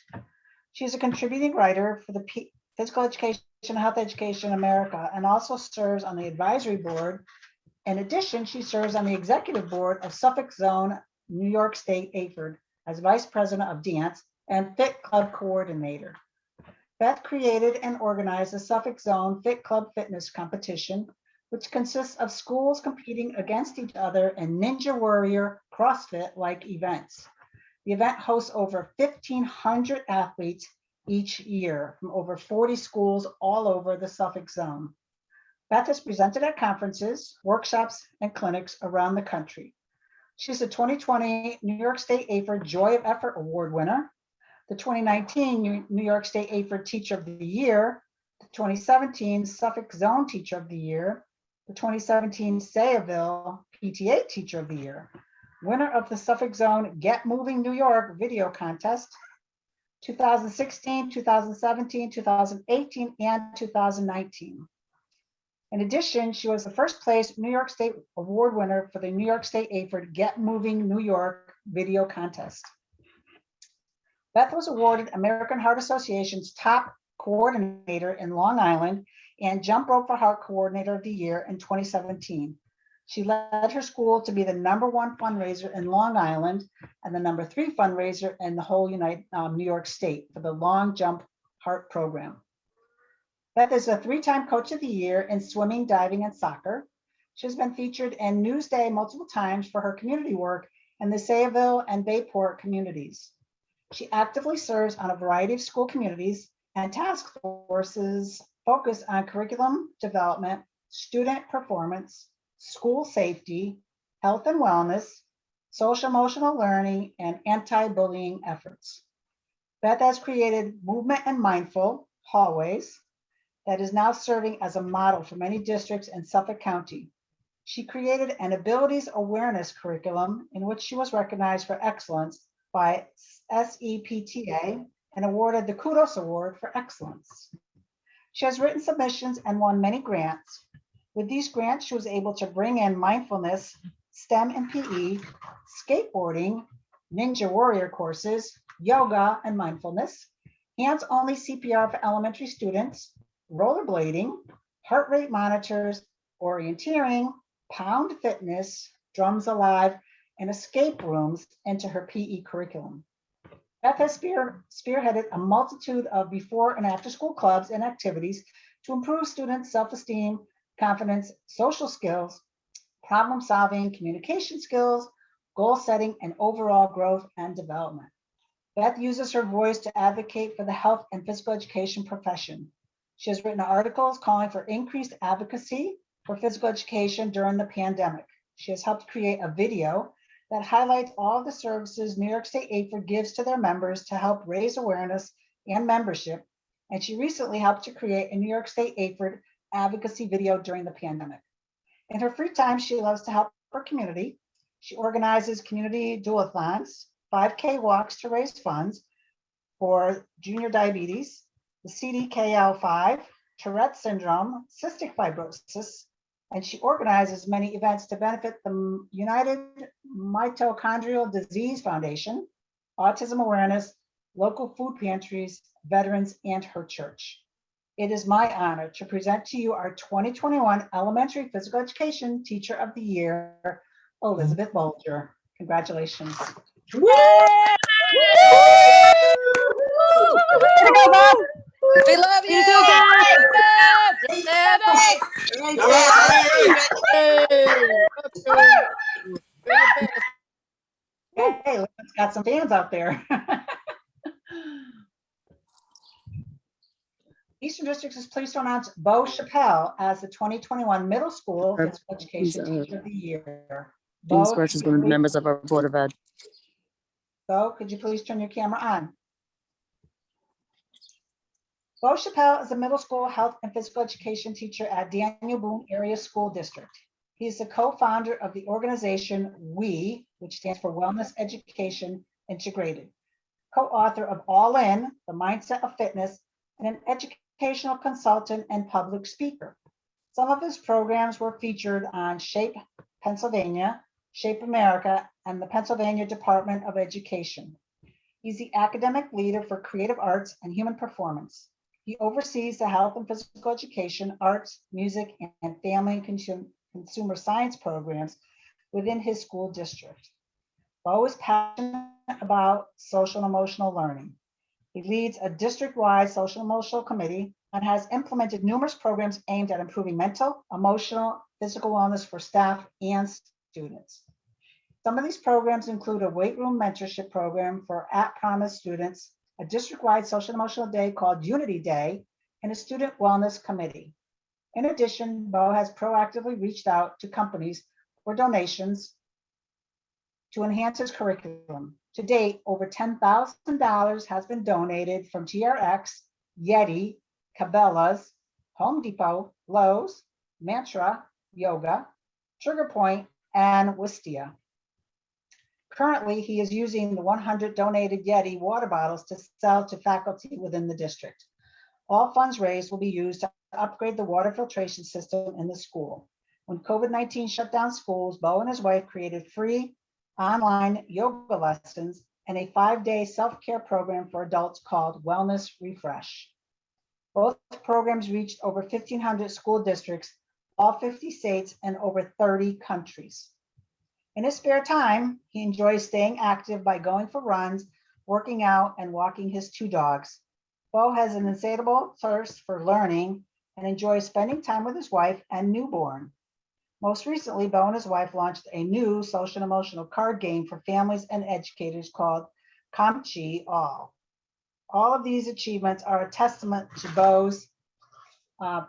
[SPEAKER 8] She is a contributing writer for the Physical Education and Health Education America and also serves on the advisory board. In addition, she serves on the executive board of Suffolk Zone, New York State, AFERD, as vice president of dance and Fit Club coordinator. Beth created and organized the Suffolk Zone Fit Club Fitness Competition, which consists of schools competing against each other in Ninja Warrior CrossFit-like events. The event hosts over 1,500 athletes each year from over 40 schools all over the Suffolk Zone. Beth has presented at conferences, workshops, and clinics around the country. She's a 2020 New York State AFERD Joy of Effort Award winner, the 2019 New York State AFERD Teacher of the Year, the 2017 Suffolk Zone Teacher of the Year, the 2017 Sayville PTA Teacher of the Year, winner of the Suffolk Zone Get Moving New York video contest, 2016, 2017, 2018, and 2019. In addition, she was the first place New York State Award winner for the New York State AFERD Get Moving New York video contest. Beth was awarded American Heart Association's top coordinator in Long Island and Jump Rope for Heart Coordinator of the Year in 2017. She led her school to be the #1 fundraiser in Long Island and the #3 fundraiser in the whole New York State for the Long Jump Heart Program. Beth is a 3-time Coach of the Year in swimming, diving, and soccer. She has been featured in Newsday multiple times for her community work in the Sayville and Bayport communities. She actively serves on a variety of school communities and task forces focused on curriculum development, student performance, school safety, health and wellness, social emotional learning, and anti-bullying efforts. Beth has created Movement and Mindful Hallways that is now serving as a model for many districts in Suffolk County. She created an abilities awareness curriculum in which she was recognized for excellence by SEPTA and awarded the Kudos Award for Excellence. She has written submissions and won many grants. With these grants, she was able to bring in mindfulness, STEM and PE, skateboarding, Ninja Warrior courses, yoga and mindfulness, hands-only CPR for elementary students, rollerblading, heart rate monitors, orienteering, pound fitness, drums alive, and escape rooms into her PE curriculum. Beth has spearheaded a multitude of before and after school clubs and activities to improve students' self-esteem, confidence, social skills, problem solving, communication skills, goal setting, and overall growth and development. Beth uses her voice to advocate for the health and physical education profession. She has written articles calling for increased advocacy for physical education during the pandemic. She has helped create a video that highlights all the services New York State AFERD gives to their members to help raise awareness and membership. And she recently helped to create a New York State AFERD advocacy video during the pandemic. In her free time, she loves to help her community. She organizes community duathons, 5K walks to raise funds for junior diabetes, the CDKL5, Tourette's syndrome, cystic fibrosis, and she organizes many events to benefit the United Mitochondrial Disease Foundation, Autism Awareness, local food pantries, veterans, and her church. It is my honor to present to you our 2021 Elementary Physical Education Teacher of the Year, Elizabeth Bolger. Congratulations.
[SPEAKER 2] Way to go, Bob. We love you.
[SPEAKER 8] Hey, let's got some fans out there. Eastern District is pleased to announce Bo Chappelle as the 2021 Middle School Physical Education Teacher of the Year.
[SPEAKER 2] Dean
[SPEAKER 8] Bo,
[SPEAKER 2] Squarch is one of the members of our Board of Ed.
[SPEAKER 8] Bo, could you please turn your camera on? Bo Chappelle is a middle school health and physical education teacher at Daniel Boone Area School District. He is the co-founder of the organization WE, which stands for Wellness Education Integrated, co-author of All In, The Mindset of Fitness, and an educational consultant and public speaker. Some of his programs were featured on Shape Pennsylvania, Shape America, and the Pennsylvania Department of Education. He's the academic leader for creative arts and human performance. He oversees the health and physical education, arts, music, and family and consumer science programs within his school district. Bo is passionate about social and emotional learning. He leads a district-wide social and emotional committee and has implemented numerous programs aimed at improving mental, emotional, physical wellness for staff and students. Some of these programs include a weight room mentorship program for at-promise students, a district-wide social and emotional day called Unity Day, and a student wellness committee. In addition, Bo has proactively reached out to companies for donations to enhance his curriculum. To date, over $10,000 has been donated from TRX, Yeti, Cabela's, Home Depot, Lowe's, Mantra, Yoga, Sugar Point, and Wistia. Currently, he is using the 100 donated Yeti water bottles to sell to faculty within the district. All funds raised will be used to upgrade the water filtration system in the school. When COVID-19 shut down schools, Bo and his wife created free online yoga lessons and a 5-day self-care program for adults called Wellness Refresh. Both programs reached over 1,500 school districts, all 50 states, and over 30 countries. In his spare time, he enjoys staying active by going for runs, working out, and walking his 2 dogs. Bo has an insatiable thirst for learning and enjoys spending time with his wife and newborn. Most recently, Bo and his wife launched a new social and emotional card game for families and educators called Kamchi All. All of these achievements are a testament to Bo's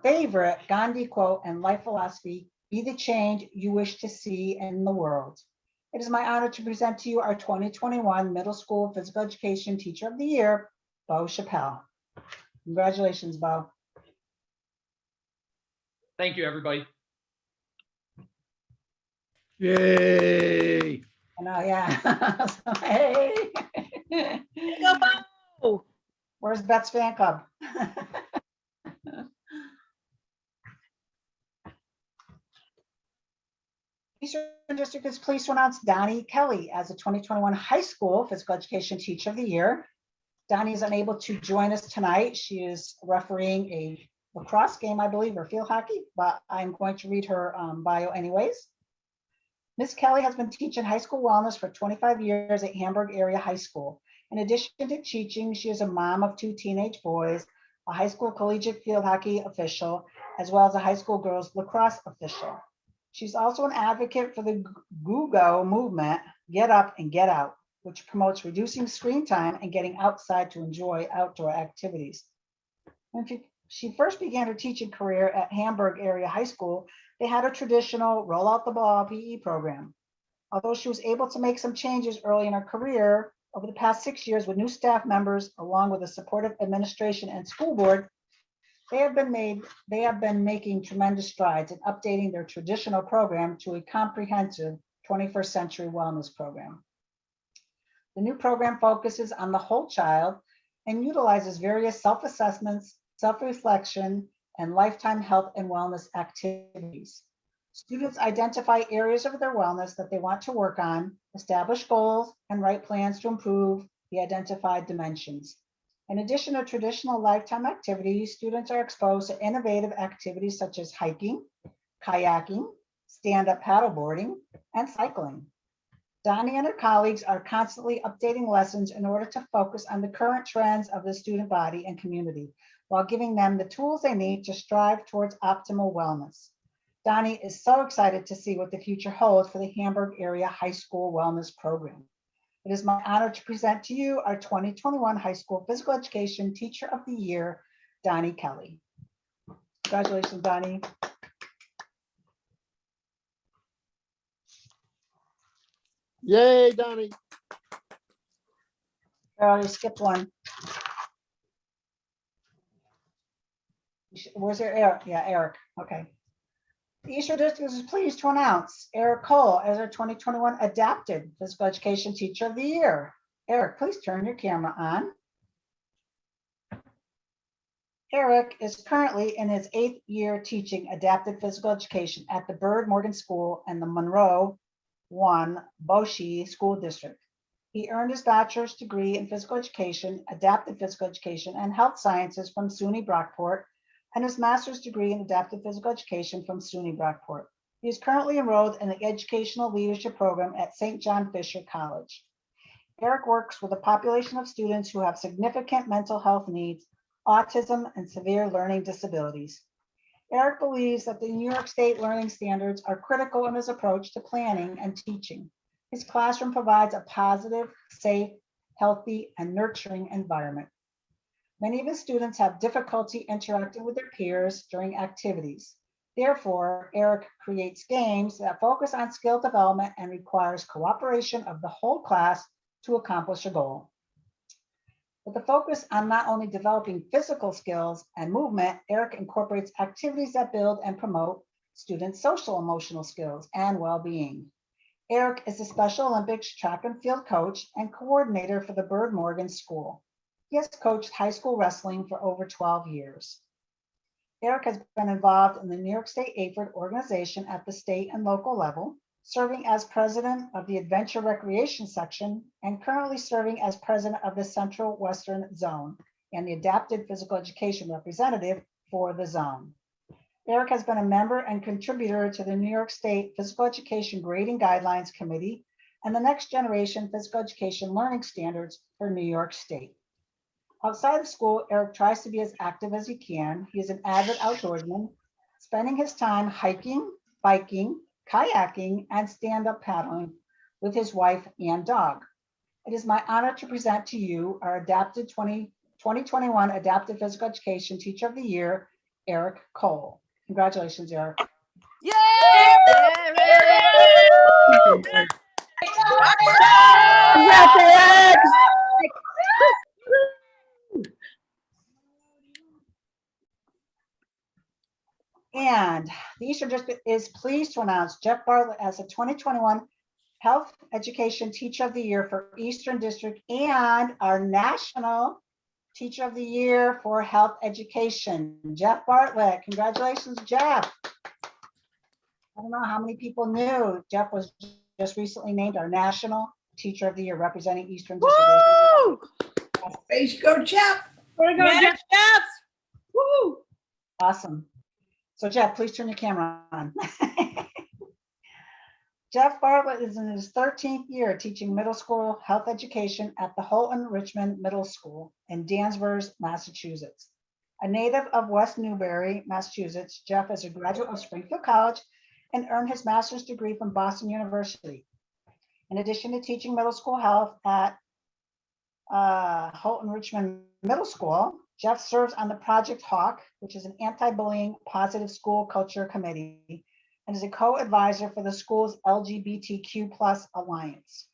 [SPEAKER 8] favorite Gandhi quote and life philosophy, be the change you wish to see in the world. It is my honor to present to you our 2021 Middle School Physical Education Teacher of the Year, Bo Chappelle. Congratulations, Bo.
[SPEAKER 14] Thank you, everybody.
[SPEAKER 11] Yay!
[SPEAKER 8] I know, yeah. So, hey.
[SPEAKER 2] Go, Bo.
[SPEAKER 8] Where's Bet's fan club? Eastern District is pleased to announce Donnie Kelly as the 2021 High School Physical Education Teacher of the Year. Donnie is unable to join us tonight. She is refereeing a lacrosse game, I believe, or field hockey, but I'm going to read her bio anyways. Ms. Kelly has been teaching high school wellness for 25 years at Hamburg Area High School. In addition to teaching, she is a mom of 2 teenage boys, a high school collegiate field hockey official, as well as a high school girls lacrosse official. She's also an advocate for the GUGO movement, Get Up and Get Out, which promotes reducing screen time and getting outside to enjoy outdoor activities. When she first began her teaching career at Hamburg Area High School, they had a traditional roll out the ball PE program. Although she was able to make some changes early in her career, over the past 6 years with new staff members, along with a supportive administration and school board, they have been making tremendous strides in updating their traditional program to a comprehensive 21st century wellness program. The new program focuses on the whole child and utilizes various self-assessments, self-reflection, and lifetime health and wellness activities. Students identify areas of their wellness that they want to work on, establish goals, and write plans to improve the identified dimensions. In addition to traditional lifetime activities, students are exposed to innovative activities such as hiking, kayaking, stand-up paddleboarding, and cycling. Donnie and her colleagues are constantly updating lessons in order to focus on the current trends of the student body and community, while giving them the tools they need to strive towards optimal wellness. Donnie is so excited to see what the future holds for the Hamburg Area High School Wellness Program. It is my honor to present to you our 2021 High School Physical Education Teacher of the Year, Donnie Kelly. Congratulations, Donnie.
[SPEAKER 14] Yay, Donnie.
[SPEAKER 8] Carol, you skipped one. Where's your Eric? Yeah, Eric. Okay. The Eastern District is pleased to announce Eric Cole as our 2021 Adapted Physical Education Teacher of the Year. Eric, please turn your camera on. Eric is currently in his 8th year teaching adapted physical education at the Bird Morgan School and the Monroe 1 Boshi School District. He earned his bachelor's degree in physical education, adapted physical education, and health sciences from SUNY Brockport, and his master's degree in adapted physical education from SUNY Brockport. He is currently enrolled in the Educational Leadership Program at St. John Fisher College. Eric works with a population of students who have significant mental health needs, autism, and severe learning disabilities. Eric believes that the New York State learning standards are critical in his approach to planning and teaching. His classroom provides a positive, safe, healthy, and nurturing environment. Many of his students have difficulty interacting with their peers during activities. Therefore, Eric creates games that focus on skill development and requires cooperation of the whole class to accomplish a goal. With the focus on not only developing physical skills and movement, Eric incorporates activities that build and promote students' social emotional skills and well-being. Eric is a Special Olympics track and field coach and coordinator for the Bird Morgan School. He has coached high school wrestling for over 12 years. Eric has been involved in the New York State AFERD organization at the state and local level, serving as president of the Adventure Recreation section and currently serving as president of the Central Western Zone and the Adapted Physical Education representative for the zone. Eric has been a member and contributor to the New York State Physical Education Grading Guidelines Committee and the Next Generation Physical Education Learning Standards for New York State. Outside of school, Eric tries to be as active as he can. He is an avid outdoorsman, spending his time hiking, biking, kayaking, and stand-up paddling with his wife and dog. It is my honor to present to you our adapted 2021 Adapted Physical Education Teacher of the Year, Eric Cole. Congratulations, Eric.
[SPEAKER 2] Yay!
[SPEAKER 8] And the Eastern District is pleased to announce Jeff Bartlett as the 2021 Health Education Teacher of the Year for Eastern District and our National Teacher of the Year for Health Education, Jeff Bartlett. Congratulations, Jeff. I don't know how many people knew Jeff was just recently named our National Teacher of the Year representing Eastern District.
[SPEAKER 2] Woo! Way to go, Jeff. Way to go, Jeff. Woo!
[SPEAKER 8] Awesome. So Jeff, please turn your camera on. Jeff Bartlett is in his 13th year teaching middle school health education at the Houghton Richmond Middle School in Danvers, Massachusetts. A native of West Newbury, Massachusetts, Jeff is a graduate of Springfield College and earned his master's degree from Boston University. In addition to teaching middle school health at Houghton Richmond Middle School, Jeff serves on the Project Hawk, which is an anti-bullying positive school culture committee, and is a co-advisor for the school's LGBTQ+ Alliance.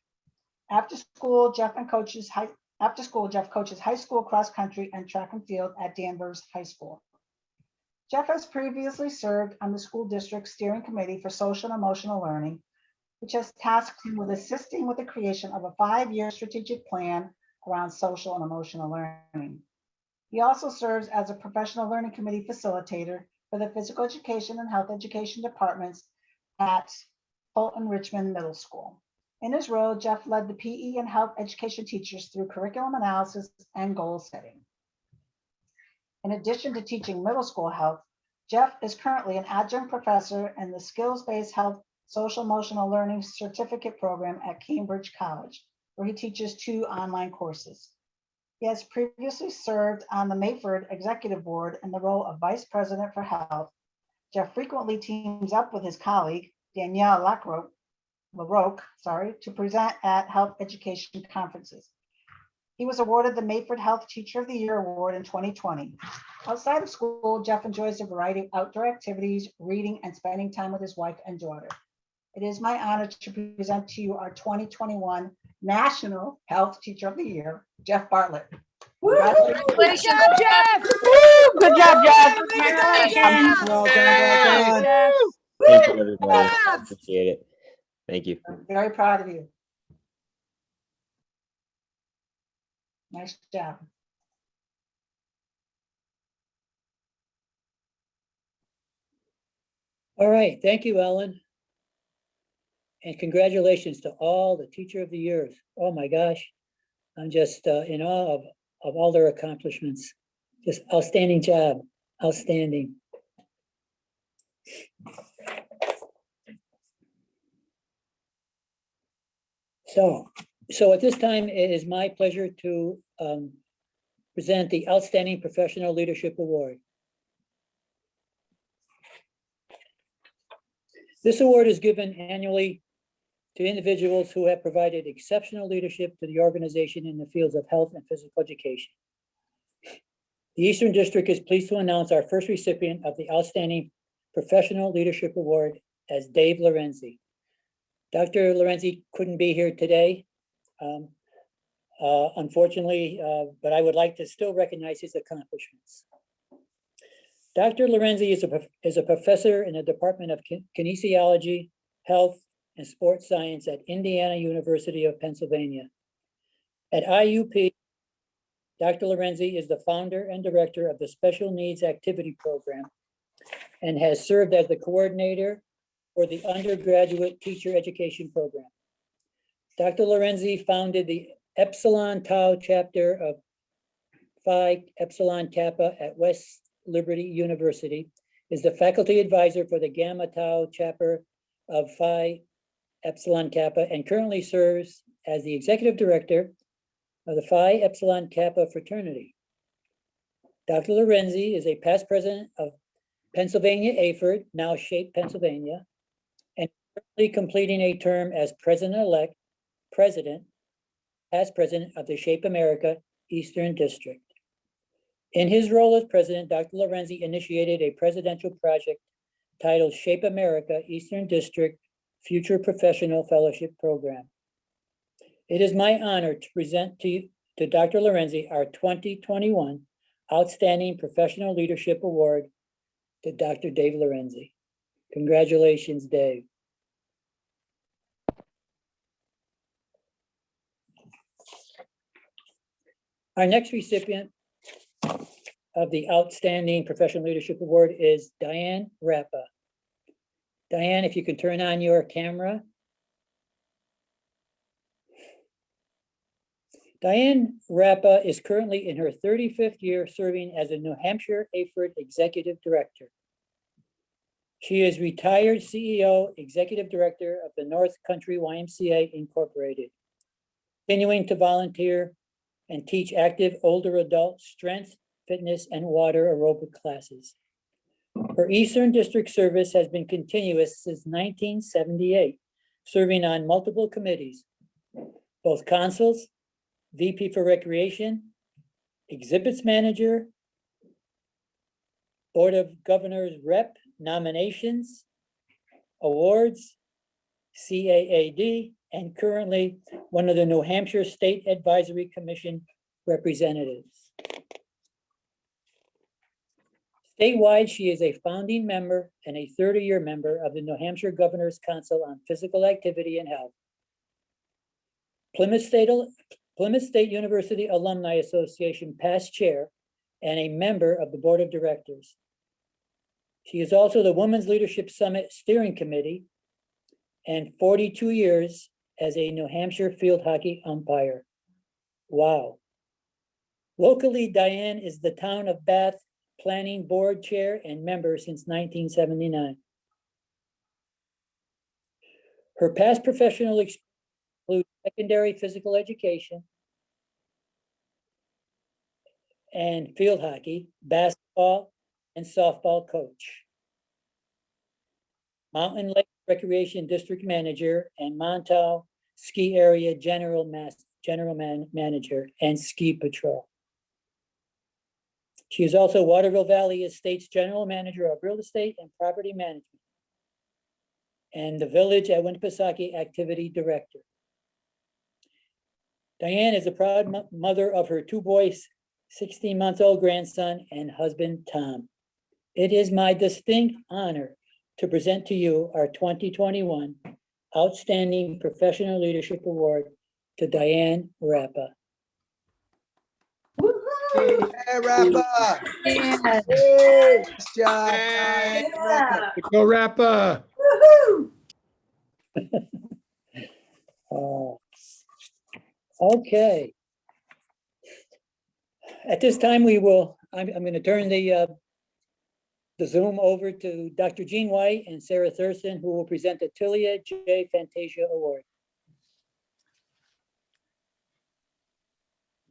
[SPEAKER 8] After school, Jeff coaches high school cross country and track and field at Danvers High School. Jeff has previously served on the school district steering committee for social and emotional learning, which has tasked him with assisting with the creation of a 5-year strategic plan around social and emotional learning. He also serves as a professional learning committee facilitator for the physical education and health education departments at Houghton Richmond Middle School. In his role, Jeff led the PE and health education teachers through curriculum analysis and goal setting. In addition to teaching middle school health, Jeff is currently an adjunct professor in the skills-based health Social Emotional Learning Certificate Program at Cambridge College, where he teaches 2 online courses. He has previously served on the Mayford Executive Board in the role of Vice President for Health. Jeff frequently teams up with his colleague, Danielle LaRoque, to present at health education conferences. He was awarded the Mayford Health Teacher of the Year Award in 2020. Outside of school, Jeff enjoys a variety of outdoor activities, reading, and spending time with his wife and daughter. It is my honor to present to you our 2021 National Health Teacher of the Year, Jeff Bartlett.
[SPEAKER 6] Good job, Jeff.
[SPEAKER 2] Good job, Jeff.
[SPEAKER 6] Congratulations.
[SPEAKER 14] Well done.
[SPEAKER 15] Thank you, everybody. Appreciate it. Thank you.
[SPEAKER 8] I'm very proud of you. Nice job.
[SPEAKER 4] All right, thank you, Ellen. And congratulations to all the Teacher of the Years. Oh my gosh, I'm just in awe of all their accomplishments. Just outstanding job, outstanding. So at this time, it is my pleasure to present the Outstanding Professional Leadership Award. This award is given annually to individuals who have provided exceptional leadership to the organization in the fields of health and physical education. The Eastern District is pleased to announce our first recipient of the Outstanding Professional Leadership Award as Dave Lorenzi. Dr. Lorenzi couldn't be here today, unfortunately, but I would like to still recognize his accomplishments. Dr. Lorenzi is a professor in the Department of Kinesiology, Health, and Sports Science at Indiana University of Pennsylvania. At IUP, Dr. Lorenzi is the founder and director of the Special Needs Activity Program and has served as the coordinator for the undergraduate teacher education program. Dr. Lorenzi founded the Epsilon Tau chapter of Phi Epsilon Kappa at West Liberty University, is the faculty advisor for the Gamma Tau chapter of Phi Epsilon Kappa, and currently serves as the executive director of the Phi Epsilon Kappa fraternity. Dr. Lorenzi is a past president of Pennsylvania AFERD, now SHAPE Pennsylvania, and currently completing a term as president-elect, past president of the SHAPE America Eastern District. In his role as president, Dr. Lorenzi initiated a presidential project titled SHAPE America Eastern District Future Professional Fellowship Program. It is my honor to present to Dr. Lorenzi our 2021 Outstanding Professional Leadership Award to Dr. Dave Lorenzi. Congratulations, Dave. Our next recipient of the Outstanding Professional Leadership Award is Diane Rappa. Diane, if you can turn on your camera. Diane Rappa is currently in her 35th year serving as a New Hampshire AFERD Executive Director. She is retired CEO, Executive Director of the North Country YMCA Incorporated, continuing to volunteer and teach active older adult strength, fitness, and water aerobic classes. Her Eastern District service has been continuous since 1978, serving on multiple committees, both consuls, VP for Recreation, Exhibits Manager, Board of Governors Rep, Nominations, Awards, CAAD, and currently one of the New Hampshire State Advisory Commission representatives. Statewide, she is a founding member and a 30-year member of the New Hampshire Governor's Council on Physical Activity and Health, Plymouth State University Alumni Association past chair, and a member of the Board of Directors. She is also the Women's Leadership Summit Steering Committee and 42 years as a New Hampshire field hockey umpire. Wow. Locally, Diane is the Town of Bath Planning Board Chair and member since 1979. Her past professional experience includes secondary physical education and field hockey, basketball, and softball coach. Mountain Lake Recreation District Manager and Montauk Ski Area General Manager and Ski Patrol. She is also Waterville Valley Estates General Manager of Real Estate and Property Management and the Village at Winnipesaukee Activity Director. Diane is a proud mother of her 2 boys, 16-month-old grandson and husband, Tom. It is my distinct honor to present to you our 2021 Outstanding Professional Leadership Award to Diane Rappa.
[SPEAKER 2] Hey, Rappa. Hey, nice job. Diane Rappa.
[SPEAKER 11] Go Rappa.
[SPEAKER 4] Okay. At this time, I'm going to turn the Zoom over to Dr. Jean White and Sarah Thurston, who will present the Tilia J. Fantasia Award.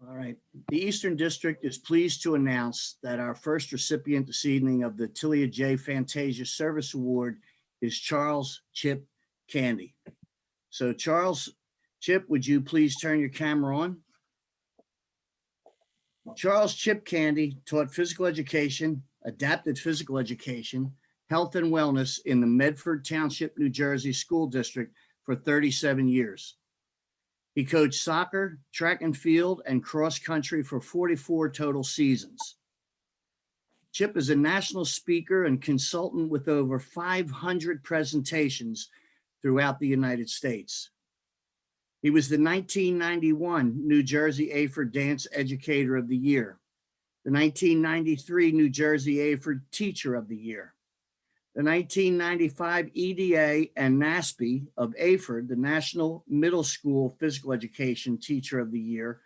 [SPEAKER 16] All right. The Eastern District is pleased to announce that our first recipient this evening of the Tilia J. Fantasia Service Award is Charles Chip Candy. So Charles, Chip, would you please turn your camera on? Charles Chip Candy taught physical education, adapted physical education, health and wellness in the Medford Township, New Jersey School District for 37 years. He coached soccer, track and field, and cross country for 44 total seasons. Chip is a national speaker and consultant with over 500 presentations throughout the United States. He was the 1991 New Jersey AFERD Dance Educator of the Year, the 1993 New Jersey AFERD Teacher of the Year, the 1995 EDA and NASPE of AFERD, the National Middle School Physical Education Teacher of the Year,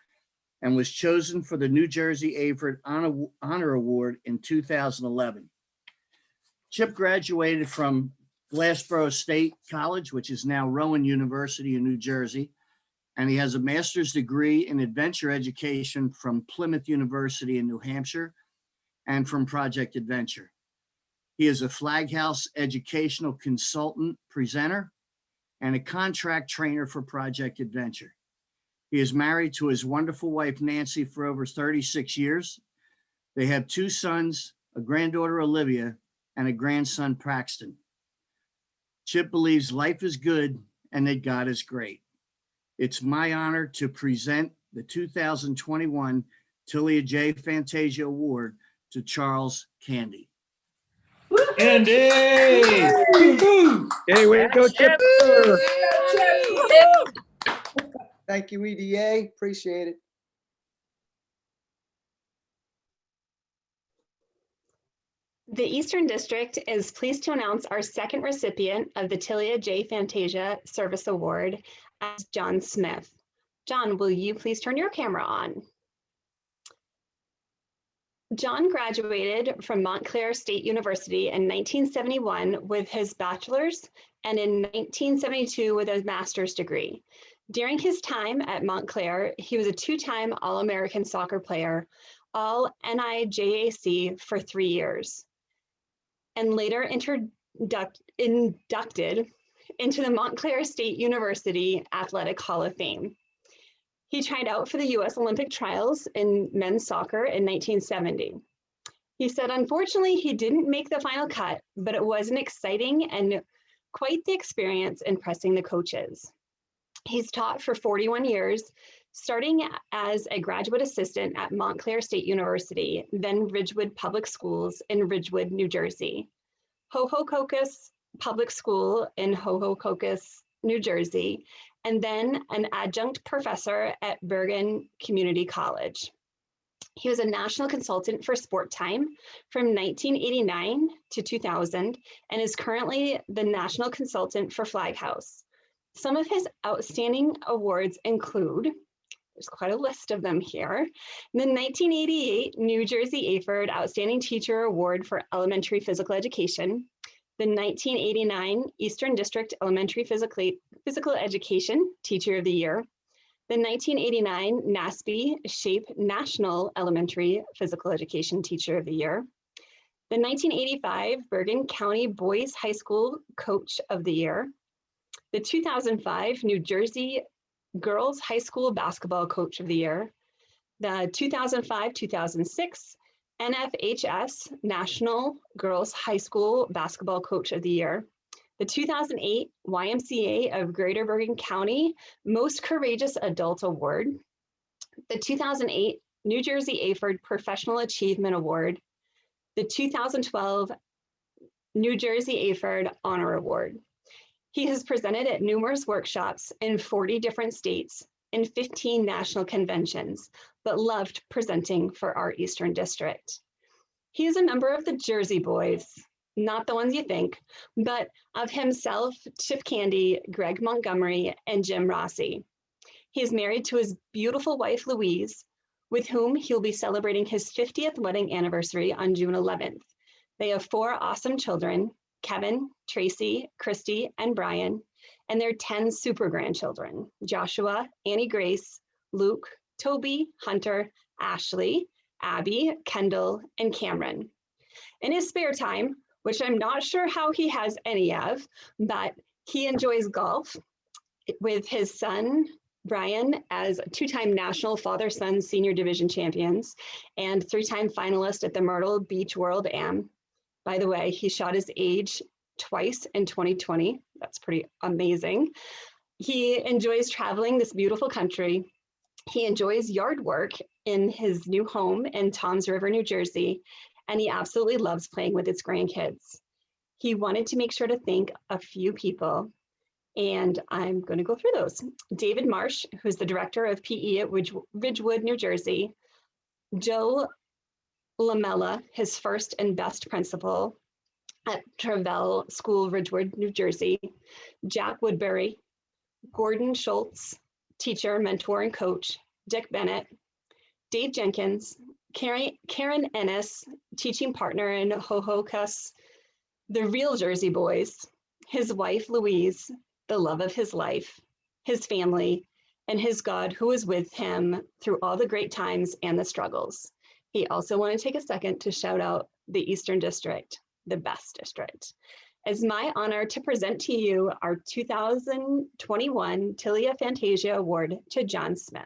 [SPEAKER 16] and was chosen for the New Jersey AFERD Honor Award in 2011. Chip graduated from Glassboro State College, which is now Rowan University in New Jersey, and he has a master's degree in adventure education from Plymouth University in New Hampshire and from Project Adventure. He is a Flag House educational consultant, presenter, and a contract trainer for Project Adventure. He is married to his wonderful wife, Nancy, for over 36 years. They have 2 sons, a granddaughter, Olivia, and a grandson, Braxton. Chip believes life is good and that God is great. It's my honor to present the 2021 Tilia J. Fantasia Award to Charles Candy.
[SPEAKER 11] Candy! Hey, way to go, Chip!
[SPEAKER 2] Thank you, EDA. Appreciate it.
[SPEAKER 12] The Eastern District is pleased to announce our second recipient of the Tilia J. Fantasia Service Award as John Smith. John, will you please turn your camera on? John graduated from Montclair State University in 1971 with his bachelor's and in 1972 with a master's degree. During his time at Montclair, he was a 2-time All-American soccer player, All-NIJAC for 3 years, and later inducted into the Montclair State University Athletic Hall of Fame. He tried out for the U.S. Olympic trials in men's soccer in 1970. He said, unfortunately, he didn't make the final cut, but it was an exciting and quite the experience impressing the coaches. He's taught for 41 years, starting as a graduate assistant at Montclair State University, then Ridgewood Public Schools in Ridgewood, New Jersey, Ho-Ho-Cocos Public School in Ho-Ho-Cocos, New Jersey, and then an adjunct professor at Bergen Community College. He was a national consultant for Sport Time from 1989 to 2000 and is currently the national consultant for Flag House. Some of his outstanding awards include, there's quite a list of them here, the 1988 New Jersey AFERD Outstanding Teacher Award for Elementary Physical Education, the 1989 Eastern District Elementary Physical Education Teacher of the Year, the 1989 NASPE SHAPE National Elementary Physical Education Teacher of the Year, the 1985 Bergen County Boys High School Coach of the Year, the 2005 New Jersey Girls High School Basketball Coach of the Year, the 2005-2006 NFHS National Girls High School Basketball Coach of the Year, the 2008 YMCA of Greater Bergen County Most Courageous Adult Award, the 2008 New Jersey AFERD Professional Achievement Award, the 2012 New Jersey AFERD Honor Award. He has presented at numerous workshops in 40 different states and 15 national conventions, but loved presenting for our Eastern District. He is a member of the Jersey Boys, not the ones you think, but of himself, Chip Candy, Greg Montgomery, and Jim Rossi. He is married to his beautiful wife, Louise, with whom he'll be celebrating his 50th wedding anniversary on June 11th. They have 4 awesome children, Kevin, Tracy, Christy, and Brian, and their 10 super grandchildren, Joshua, Annie Grace, Luke, Toby, Hunter, Ashley, Abby, Kendall, and Cameron. In his spare time, which I'm not sure how he has any of, but he enjoys golf with his son, Brian, as 2-time national father-son senior division champions and 3-time finalist at the Myrtle Beach World Am. By the way, he shot his age twice in 2020. That's pretty amazing. He enjoys traveling this beautiful country. He enjoys yard work in his new home in Toms River, New Jersey, and he absolutely loves playing with his grandkids. He wanted to make sure to thank a few people, and I'm going to go through those. David Marsh, who's the director of PE at Ridgewood, New Jersey. Joe Lamella, his first and best principal at Travell School, Ridgewood, New Jersey. Jack Woodbury, Gordon Schultz, teacher, mentor, and coach. Dick Bennett, Dave Jenkins, Karen Ennis, teaching partner in Hohokus, the real Jersey Boys, his wife, Louise, the love of his life, his family, and his God who was with him through all the great times and the struggles. He also wanted to take a second to shout out the Eastern District, the best district. It's my honor to present to you our 2021 Tilia Fantasia Award to John Smith.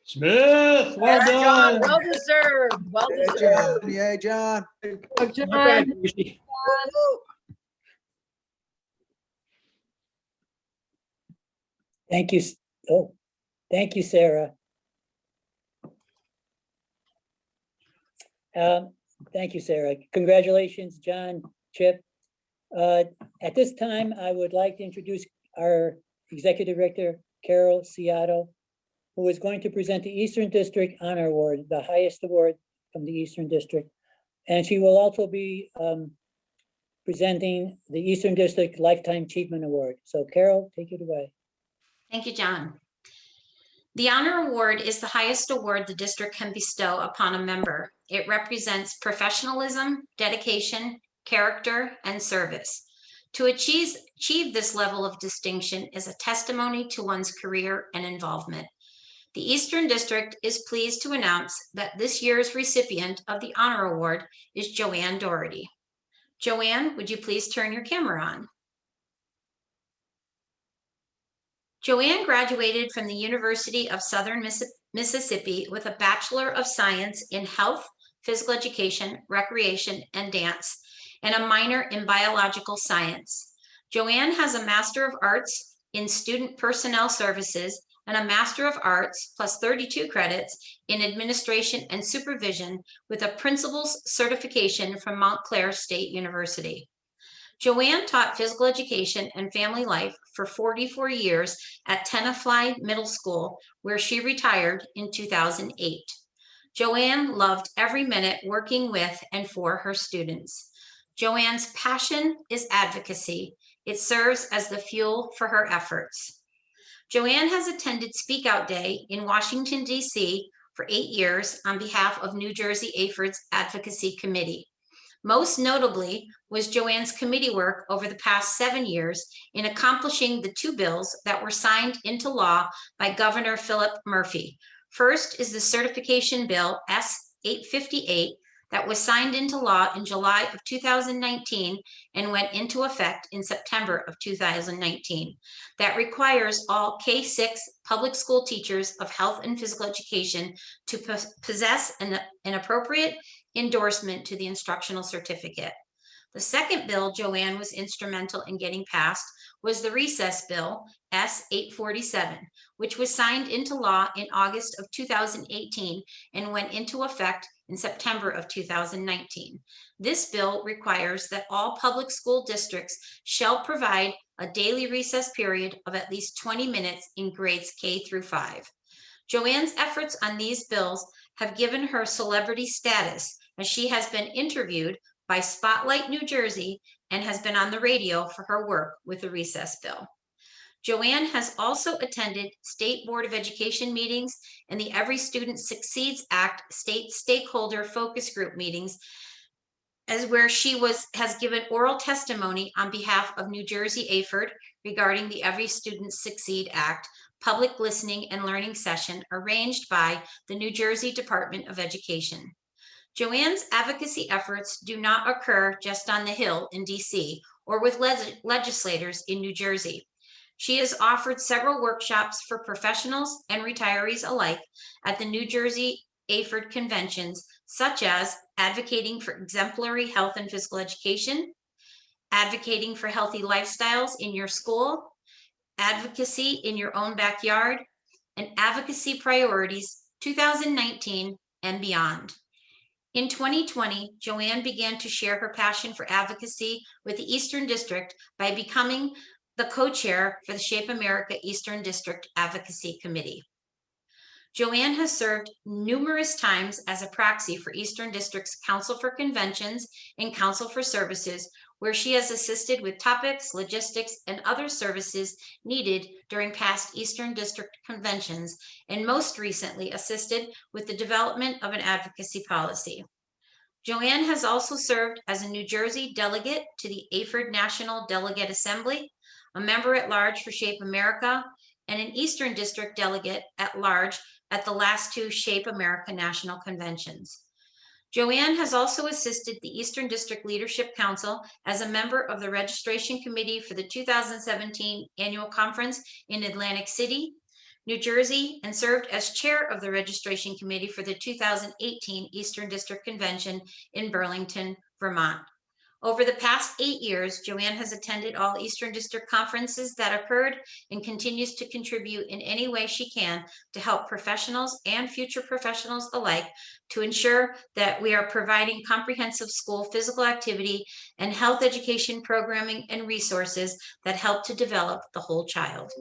[SPEAKER 11] Smith, well done.
[SPEAKER 2] Well deserved. Well deserved.
[SPEAKER 14] Yeah, John.
[SPEAKER 11] Not bad, Christy.
[SPEAKER 4] Thank you. Oh, thank you, Sarah. Thank you, Sarah. Congratulations, John, Chip. At this time, I would like to introduce our Executive Director, Carol Ciato, who is going to present the Eastern District Honor Award, the highest award from the Eastern District. And she will also be presenting the Eastern District Lifetime Achievement Award. So Carol, take it away.
[SPEAKER 1] Thank you, John. The Honor Award is the highest award the district can bestow upon a member. It represents professionalism, dedication, character, and service. To achieve this level of distinction is a testimony to one's career and involvement. The Eastern District is pleased to announce that this year's recipient of the Honor Award is Joanne Doherty. Joanne, would you please turn your camera on? Joanne graduated from the University of Southern Mississippi with a Bachelor of Science in Health, Physical Education, Recreation, and Dance, and a minor in Biological Science. Joanne has a Master of Arts in Student Personnel Services and a Master of Arts plus 32 credits in Administration and Supervision with a Principal's Certification from Montclair State University. Joanne taught physical education and family life for 44 years at Tenafly Middle School, where she retired in 2008. Joanne loved every minute working with and for her students. Joanne's passion is advocacy. It serves as the fuel for her efforts. Joanne has attended Speak Out Day in Washington, D.C. for 8 years on behalf of New Jersey AFERD's Advocacy Committee. Most notably was Joanne's committee work over the past 7 years in accomplishing the 2 bills that were signed into law by Governor Philip Murphy. First is the certification bill S-858 that was signed into law in July of 2019 and went into effect in September of 2019. That requires all K-6 public school teachers of health and physical education to possess an appropriate endorsement to the instructional certificate. The second bill Joanne was instrumental in getting passed was the recess bill S-847, which was signed into law in August of 2018 and went into effect in September of 2019. This bill requires that all public school districts shall provide a daily recess period of at least 20 minutes in grades K through 5. Joanne's efforts on these bills have given her celebrity status, as she has been interviewed by Spotlight New Jersey and has been on the radio for her work with the recess bill. Joanne has also attended State Board of Education meetings and the Every Student Succeeds Act state stakeholder focus group meetings, as where she has given oral testimony on behalf of New Jersey AFERD regarding the Every Student Succeed Act public listening and learning session arranged by the New Jersey Department of Education. Joanne's advocacy efforts do not occur just on the Hill in DC or with legislators in New Jersey. She has offered several workshops for professionals and retirees alike at the New Jersey AFERD conventions, such as advocating for exemplary health and physical education, advocating for healthy lifestyles in your school, advocacy in your own backyard, and advocacy priorities 2019 and beyond. In 2020, Joanne began to share her passion for advocacy with the Eastern District by becoming the co-chair for the Shape America Eastern District Advocacy Committee. Joanne has served numerous times as a proxy for Eastern District's Council for Conventions and Council for Services, where she has assisted with topics, logistics, and other services needed during past Eastern District conventions, and most recently assisted with the development of an advocacy policy. Joanne has also served as a New Jersey delegate to the AFERD National Delegate Assembly, a member at large for Shape America, and an Eastern District delegate at large at the last 2 Shape America National Conventions. Joanne has also assisted the Eastern District Leadership Council as a member of the Registration Committee for the 2017 Annual Conference in Atlantic City, New Jersey, and served as chair of the Registration Committee for the 2018 Eastern District Convention in Burlington, Vermont. Over the past 8 years, Joanne has attended all Eastern District conferences that occurred and continues to contribute in any way she can to help professionals and future professionals alike to ensure that we are providing comprehensive school physical activity and health education programming and resources that help to develop the whole child.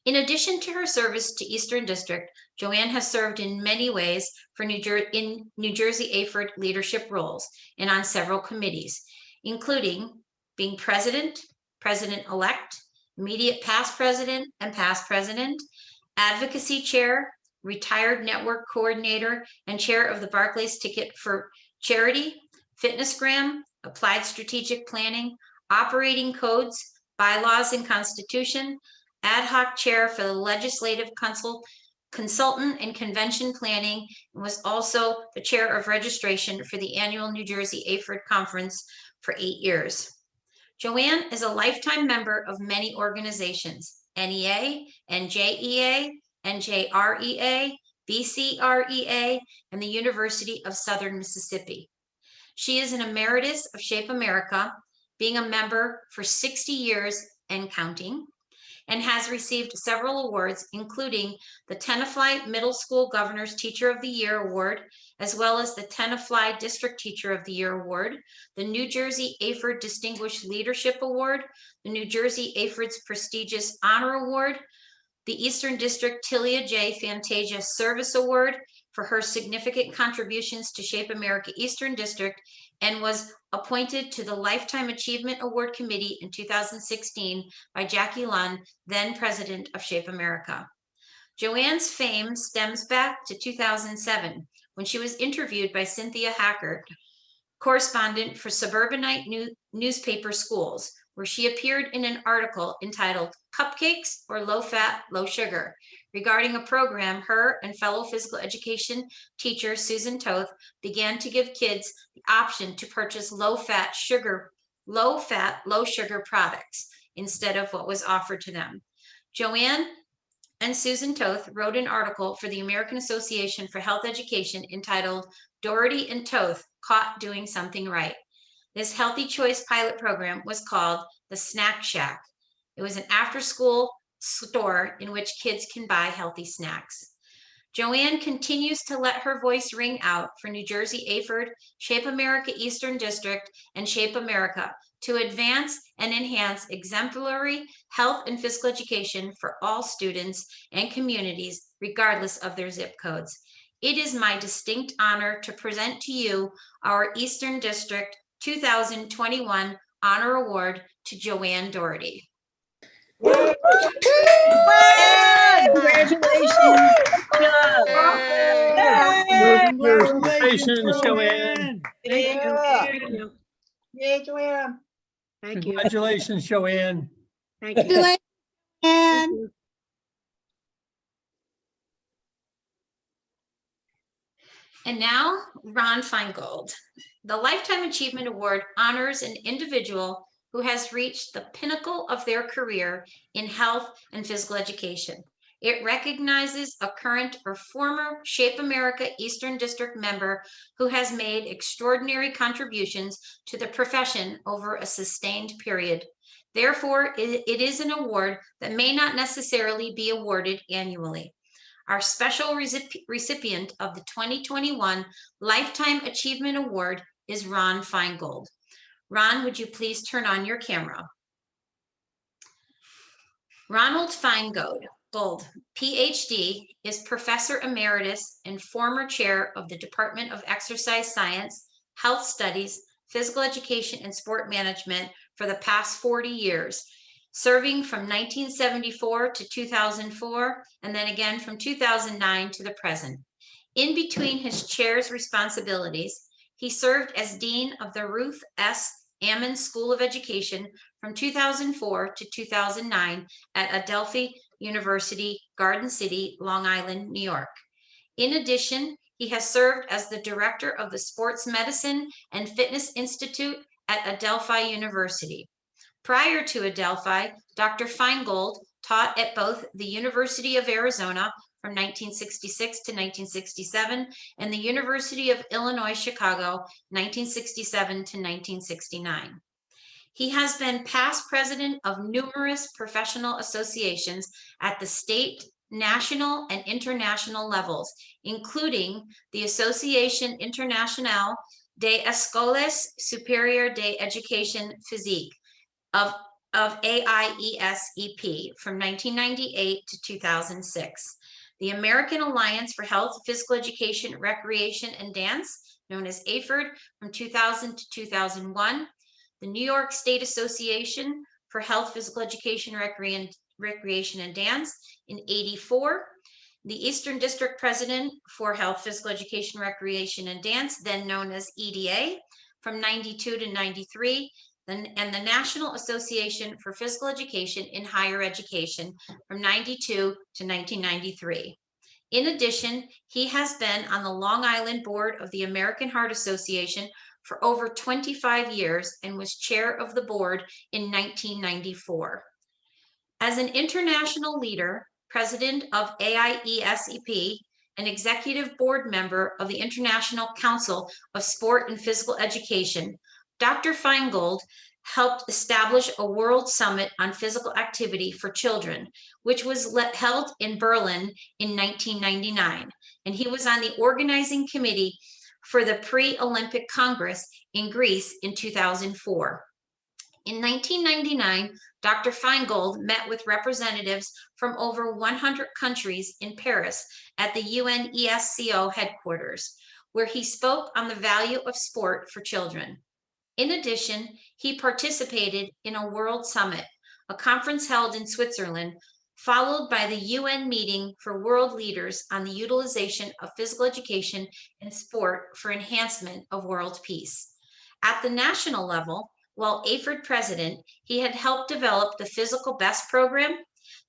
[SPEAKER 1] In addition to her service to Eastern District, Joanne has served in many ways for New Jersey AFERD leadership roles and on several committees, including being president, president-elect, immediate past president and past president, advocacy chair, retired network coordinator, and chair of the Barclays Ticket for Charity, Fitnessgram, applied strategic planning, operating codes, bylaws and constitution, ad hoc chair for the legislative consultant and convention planning, and was also the chair of registration for the annual New Jersey AFERD conference for 8 years. Joanne is a lifetime member of many organizations: NEA, NJEA, NJREA, BCREA, and the University of Southern Mississippi. She is an emeritus of Shape America, being a member for 60 years and counting, and has received several awards, including the Tenafly Middle School Governor's Teacher of the Year Award, as well as the Tenafly District Teacher of the Year Award, the New Jersey AFERD Distinguished Leadership Award, the New Jersey AFERD's prestigious Honor Award, the Eastern District Tilia J. Fantasia Service Award for her significant contributions to Shape America Eastern District, and was appointed to the Lifetime Achievement Award Committee in 2016 by Jackie Lund, then president of Shape America. Joanne's fame stems back to 2007, when she was interviewed by Cynthia Hackert correspondent for Suburbanite Newspaper Schools, where she appeared in an article entitled Cupcakes or Low Fat, Low Sugar, regarding a program her and fellow physical education teacher Susan Toth began to give kids the option to purchase low fat, low sugar products instead of what was offered to them. Joanne and Susan Toth wrote an article for the American Association for Health Education entitled Doherty and Toth Caught Doing Something Right. This Healthy Choice pilot program was called the Snack Shack. It was an after-school store in which kids can buy healthy snacks. Joanne continues to let her voice ring out for New Jersey AFERD, Shape America Eastern District, and Shape America to advance and enhance exemplary health and physical education for all students and communities, regardless of their zip codes. It is my distinct honor to present to you our Eastern District 2021 Honor Award to Joanne Doherty.
[SPEAKER 2] Congratulations.
[SPEAKER 11] Congratulations, Joanne.
[SPEAKER 2] Thank you.
[SPEAKER 8] Yay, Joanne.
[SPEAKER 2] Thank you.
[SPEAKER 11] Congratulations, Joanne.
[SPEAKER 2] Thank you.
[SPEAKER 1] And now, Ron Feingold. The Lifetime Achievement Award honors an individual who has reached the pinnacle of their career in health and physical education. It recognizes a current or former Shape America Eastern District member who has made extraordinary contributions to the profession over a sustained period. Therefore, it is an award that may not necessarily be awarded annually. Our special recipient of the 2021 Lifetime Achievement Award is Ron Feingold. Ron, would you please turn on your camera? Ronald Feingold, PhD, is Professor Emeritus and former chair of the Department of Exercise Science, Health Studies, Physical Education, and Sport Management for the past 40 years, serving from 1974 to 2004, and then again from 2009 to the present. In between his chair's responsibilities, he served as Dean of the Ruth S. Ammon School of Education from 2004 to 2009 at Adelphi University, Garden City, Long Island, New York. In addition, he has served as the director of the Sports Medicine and Fitness Institute at Adelphi University. Prior to Adelphi, Dr. Feingold taught at both the University of Arizona from 1966 to 1967 and the University of Illinois, Chicago, 1967 to 1969. He has been past president of numerous professional associations at the state, national, and international levels, including the Association Internationale des Escoles Supérieures d'Éducation Physique of AIESEP from 1998 to 2006. The American Alliance for Health, Physical Education, Recreation, and Dance, known as AFERD, from 2000 to 2001. The New York State Association for Health, Physical Education, Recreation, and Dance in '84. The Eastern District President for Health, Physical Education, Recreation, and Dance, then known as EDA, from '92 to '93. And the National Association for Physical Education in Higher Education from '92 to 1993. In addition, he has been on the Long Island board of the American Heart Association for over 25 years and was chair of the board in 1994. As an international leader, president of AIESEP, an executive board member of the International Council of Sport and Physical Education, Dr. Feingold helped establish a world summit on physical activity for children, which was held in Berlin in 1999. And he was on the organizing committee for the Pre-Olympic Congress in Greece in 2004. In 1999, Dr. Feingold met with representatives from over 100 countries in Paris at the UNESCO headquarters, where he spoke on the value of sport for children. In addition, he participated in a World Summit, a conference held in Switzerland, followed by the UN meeting for world leaders on the utilization of physical education and sport for enhancement of world peace. At the national level, while AFERD president, he had helped develop the Physical Best Program,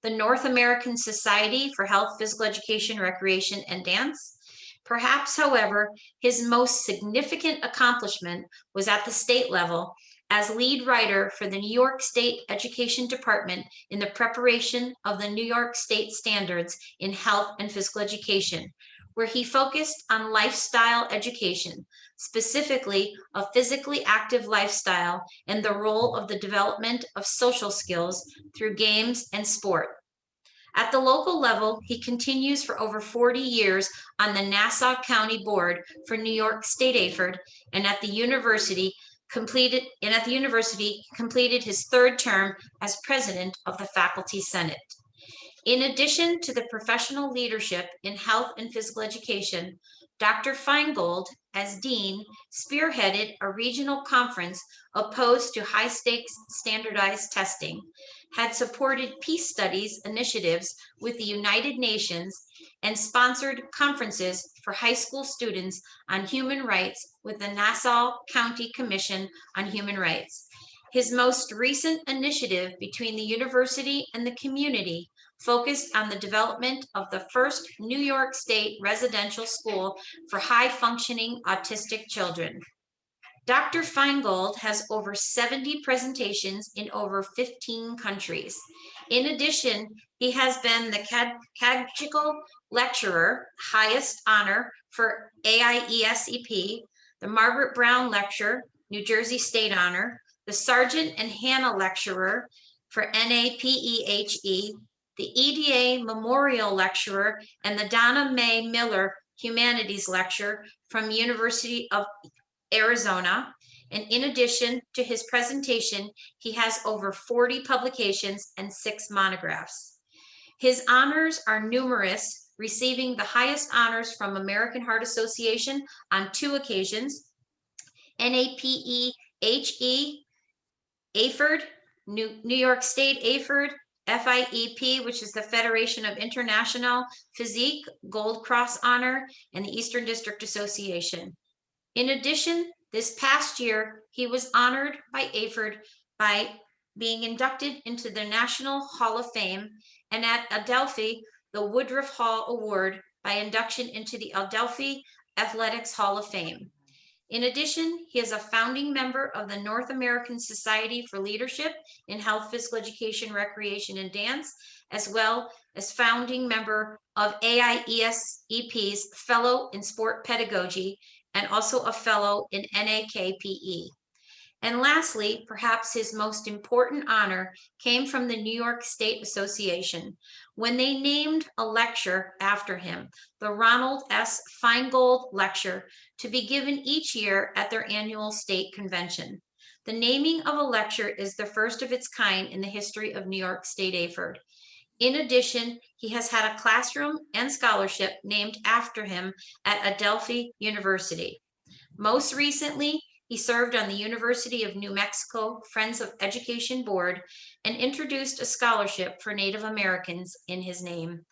[SPEAKER 1] the North American Society for Health, Physical Education, Recreation, and Dance. Perhaps, however, his most significant accomplishment was at the state level as lead writer for the New York State Education Department in the preparation of the New York State Standards in Health and Physical Education, where he focused on lifestyle education, specifically a physically active lifestyle and the role of the development of social skills through games and sport. At the local level, he continues for over 40 years on the Nassau County Board for New York State AFERD, and at the university completed his third term as president of the Faculty Senate. In addition to the professional leadership in health and physical education, Dr. Feingold, as dean, spearheaded a regional conference opposed to high-stakes standardized testing, had supported peace studies initiatives with the United Nations, and sponsored conferences for high school students on human rights with the Nassau County Commission on Human Rights. His most recent initiative between the university and the community focused on the development of the first New York State residential school for high-functioning autistic children. Dr. Feingold has over 70 presentations in over 15 countries. In addition, he has been the Cadgical Lecturer, highest honor for AIESEP, the Margaret Brown Lecture, New Jersey State Honor, the Sargent and Hannah Lecturer for NAPEHE, the EDA Memorial Lecturer, and the Donna Mae Miller Humanities Lecture from University of Arizona. And in addition to his presentation, he has over 40 publications and 6 monographs. His honors are numerous, receiving the highest honors from American Heart Association on 2 occasions, NAPEHE, AFERD, New York State AFERD, FIEP, which is the Federation of International Physique Gold Cross Honor, and the Eastern District Association. In addition, this past year, he was honored by AFERD by being inducted into the National Hall of Fame, and at Adelphi, the Woodruff Hall Award by induction into the Adelphi Athletics Hall of Fame. In addition, he is a founding member of the North American Society for Leadership in Health, Physical Education, Recreation, and Dance, as well as founding member of AIESEP's Fellow in Sport Pedagogy, and also a fellow in NAKPE. And lastly, perhaps his most important honor came from the New York State Association when they named a lecture after him, the Ronald S. Feingold Lecture, to be given each year at their annual state convention. The naming of a lecture is the first of its kind in the history of New York State AFERD. In addition, he has had a classroom and scholarship named after him at Adelphi University. Most recently, he served on the University of New Mexico Friends of Education Board and introduced a scholarship for Native Americans in his name.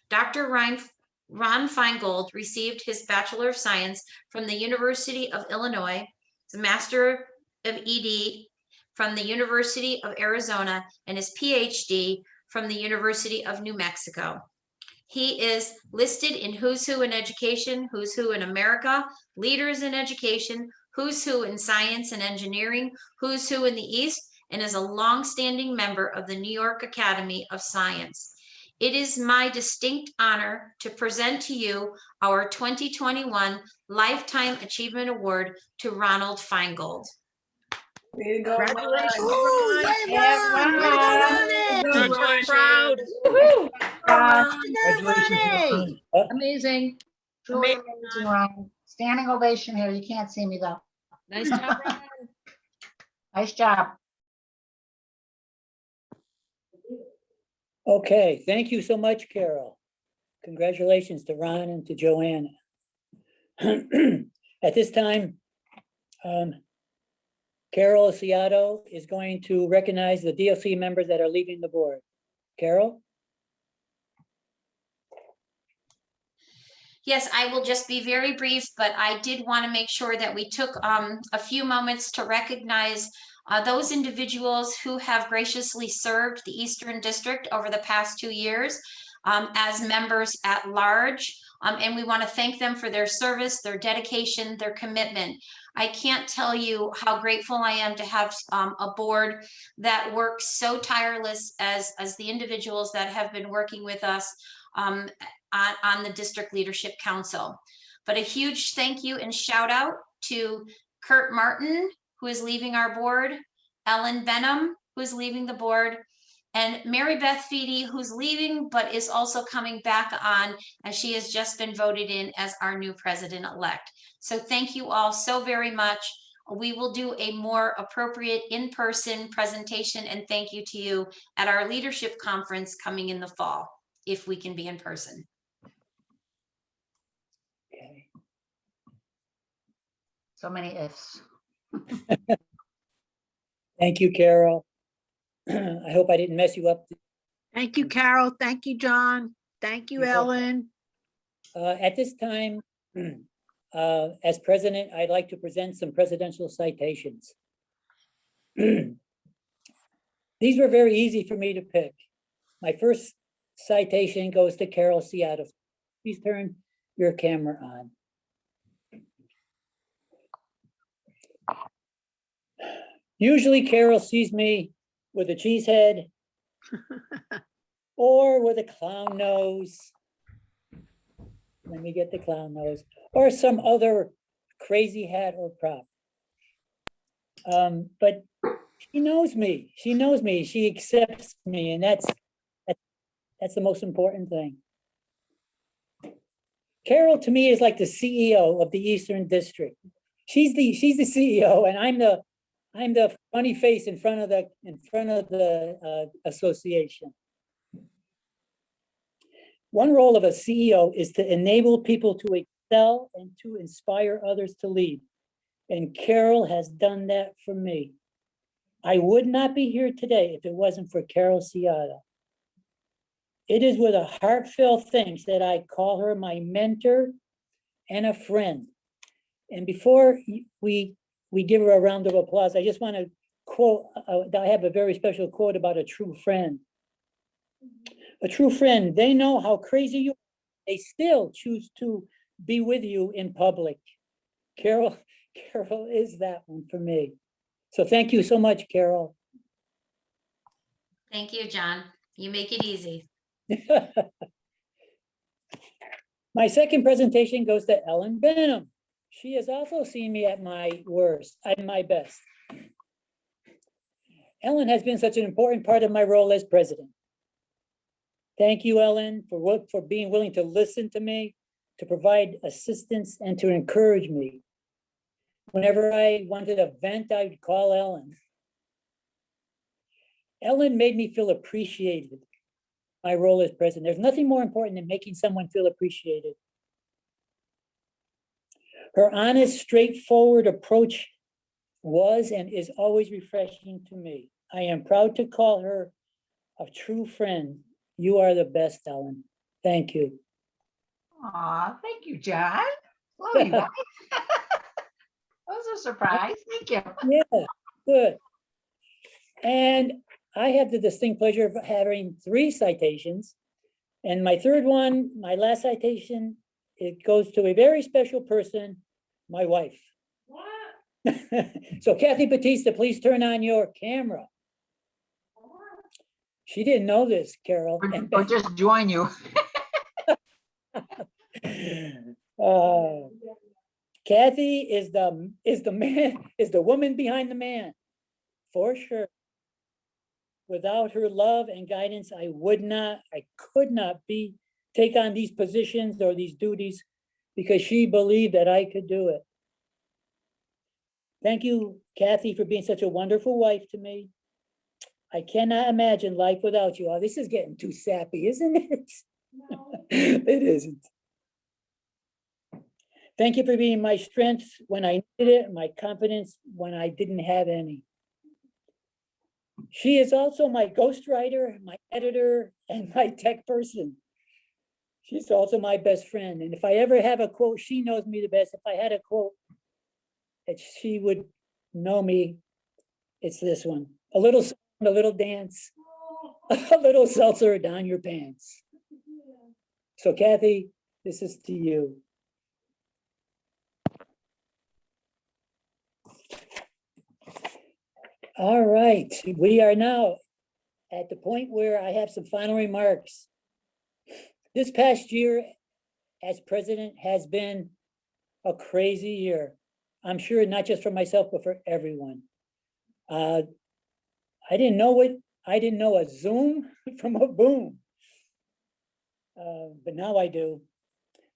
[SPEAKER 1] Dr. Ron Feingold received his Bachelor of Science from the University of Illinois, his Master of ED from the University of Arizona, and his PhD from the University of New Mexico. He is listed in Who's Who in Education, Who's Who in America, Leaders in Education, Who's Who in Science and Engineering, Who's Who in the East, and is a longstanding member of the New York Academy of Science. It is my distinct honor to present to you our 2021 Lifetime Achievement Award to Ronald Feingold.
[SPEAKER 2] Way to go,
[SPEAKER 6] Congratulations,
[SPEAKER 2] Ron.
[SPEAKER 6] Congratulations.
[SPEAKER 2] Proud.
[SPEAKER 11] Congratulations,
[SPEAKER 13] Amazing.
[SPEAKER 8] Truly amazing, Ryan. Standing ovation here. You can't see me though.
[SPEAKER 13] Nice job, Ryan.
[SPEAKER 8] Nice job.
[SPEAKER 4] Okay, thank you so much, Carol. Congratulations to Ron and to Joanne. At this time, Carol Asiato is going to recognize the DLC members that are leaving the board. Carol?
[SPEAKER 1] Yes, I will just be very brief, but I did want to make sure that we took a few moments to recognize those individuals who have graciously served the Eastern District over the past 2 years as members at large. And we want to thank them for their service, their dedication, their commitment. I can't tell you how grateful I am to have a board that works so tireless as the individuals that have been working with us on the District Leadership Council. But a huge thank you and shout out to Kurt Martin, who is leaving our board, Ellen Benham, who is leaving the board, and Mary Beth Feedy, who's leaving, but is also coming back on as she has just been voted in as our new president-elect. So thank you all so very much. We will do a more appropriate in-person presentation and thank you to you at our leadership conference coming in the fall, if we can be in person.
[SPEAKER 4] Okay.
[SPEAKER 8] So many ifs.
[SPEAKER 4] Thank you, Carol. I hope I didn't mess you up.
[SPEAKER 2] Thank you, Carol. Thank you, John. Thank you,
[SPEAKER 4] You're welcome.
[SPEAKER 2] Ellen.
[SPEAKER 4] At this time, as president, I'd like to present some presidential citations. These were very easy for me to pick. My first citation goes to Carol Seattle. Please turn your camera on. Usually Carol sees me with a cheese head or with a clown nose. Let me get the clown nose or some other crazy hat or prop. But she knows me. She knows me. She accepts me, and that's the most important thing. Carol to me is like the CEO of the Eastern District. She's the CEO, and I'm the funny face in front of the association. One role of a CEO is to enable people to excel and to inspire others to lead. And Carol has done that for me. I would not be here today if it wasn't for Carol Seattle. It is with a heartfelt thanks that I call her my mentor and a friend. And before we give her a round of applause, I just want to quote, I have a very special quote about a true friend. A true friend, they know how crazy you are. They still choose to be with you in public. Carol is that one for me. So thank you so much, Carol.
[SPEAKER 1] Thank you, John. You make it easy.
[SPEAKER 4] My second presentation goes to Ellen Benham. She has also seen me at my worst, at my best. Ellen has been such an important part of my role as president. Thank you, Ellen, for being willing to listen to me, to provide assistance, and to encourage me. Whenever I wanted a vent, I would call Ellen. Ellen made me feel appreciated. My role as president. There's nothing more important than making someone feel appreciated. Her honest, straightforward approach was and is always refreshing to me. I am proud to call her a true friend. You are the best, Ellen. Thank you.
[SPEAKER 8] Aw, thank you, John. Love you guys. That was a surprise. Thank you.
[SPEAKER 4] Yeah, good. And I have the distinct pleasure of having 3 citations. And my third one, my last citation, it goes to a very special person, my wife. What? So Kathy Batista, please turn on your camera. She didn't know this, Carol.
[SPEAKER 8] Or just join you.
[SPEAKER 4] Kathy is the woman behind the man, for sure. Without her love and guidance, I could not take on these positions or these duties because she believed that I could do it. Thank you, Kathy, for being such a wonderful wife to me. I cannot imagine life without you. Oh, this is getting too sappy, isn't it? No. It isn't. Thank you for being my strength when I needed it, my confidence when I didn't have any. She is also my ghostwriter, my editor, and my tech person. She's also my best friend. And if I ever have a quote, she knows me the best. If I had a quote that she would know me, it's this one. A little song, a little dance, a little seltzer down your pants. So Kathy, this is to you. All right, we are now at the point where I have some final remarks. This past year as president has been a crazy year. I'm sure not just for myself, but for everyone. I didn't know a Zoom from a boom. But now I do.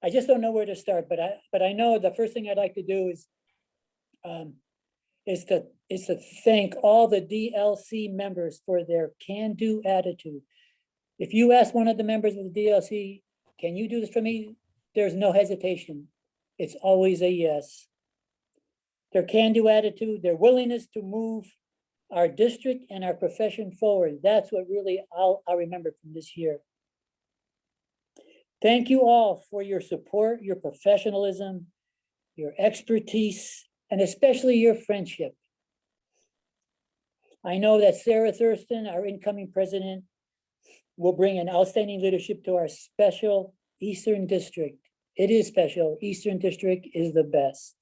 [SPEAKER 4] I just don't know where to start, but I know the first thing I'd like to do is to thank all the DLC members for their can-do attitude. If you ask one of the members of the DLC, can you do this for me? There's no hesitation. It's always a yes. Their can-do attitude, their willingness to move our district and our profession forward. That's what really I'll remember from this year. Thank you all for your support, your professionalism, your expertise, and especially your friendship. I know that Sarah Thurston, our incoming president, will bring an outstanding leadership to our special Eastern District. It is special. Eastern District is the best.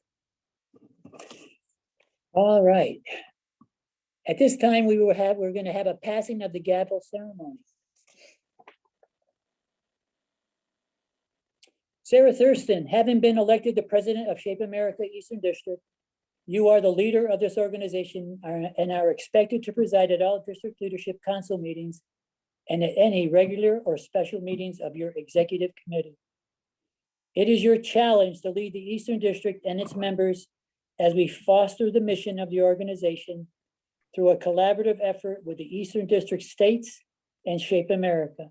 [SPEAKER 4] All right. At this time, we're going to have a passing of the gavel ceremony. Sarah Thurston, having been elected the president of Shape America Eastern District, you are the leader of this organization and are expected to preside at all district leadership council meetings and at any regular or special meetings of your executive committee. It is your challenge to lead the Eastern District and its members as we foster the mission of the organization through a collaborative effort with the Eastern District states and Shape America.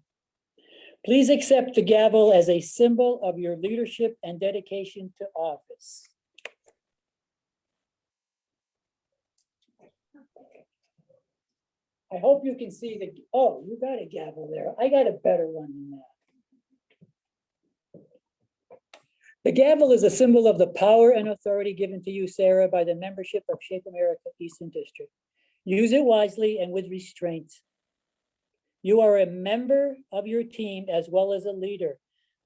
[SPEAKER 4] Please accept the gavel as a symbol of your leadership and dedication to office. I hope you can see oh, you got a gavel there. I got a better one than that. The gavel is a symbol of the power and authority given to you, Sarah, by the membership of Shape America Eastern District. Use it wisely and with restraint. You are a member of your team as well as a leader.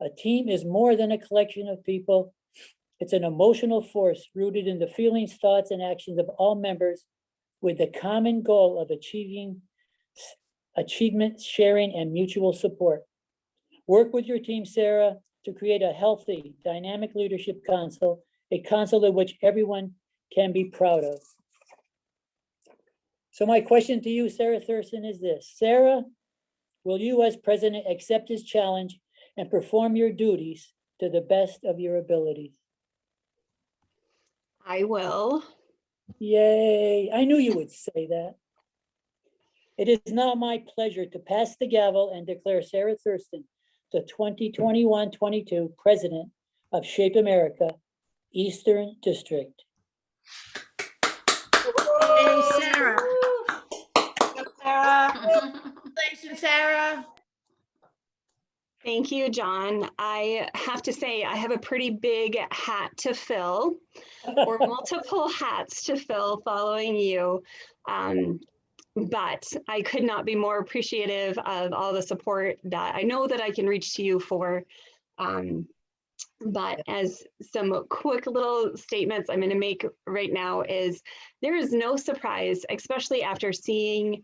[SPEAKER 4] A team is more than a collection of people. It's an emotional force rooted in the feelings, thoughts, and actions of all members with the common goal of achievement, sharing, and mutual support. Work with your team, Sarah, to create a healthy, dynamic leadership council, a council of which everyone can be proud of. So my question to you, Sarah Thurston, is this. Sarah, will you as president accept this challenge and perform your duties to the best of your abilities?
[SPEAKER 12] I will.
[SPEAKER 4] Yay, I knew you would say that. It is now my pleasure to pass the gavel and declare Sarah Thurston the 2021-22 president of Shape America Eastern District.
[SPEAKER 2] Hey, Sarah. Congratulations, Sarah.
[SPEAKER 12] Thank you, John. I have to say, I have a pretty big hat to fill, or multiple hats to fill following you. But I could not be more appreciative of all the support that I know that I can reach to you for. But as some quick little statements I'm going to make right now is there is no surprise, especially after seeing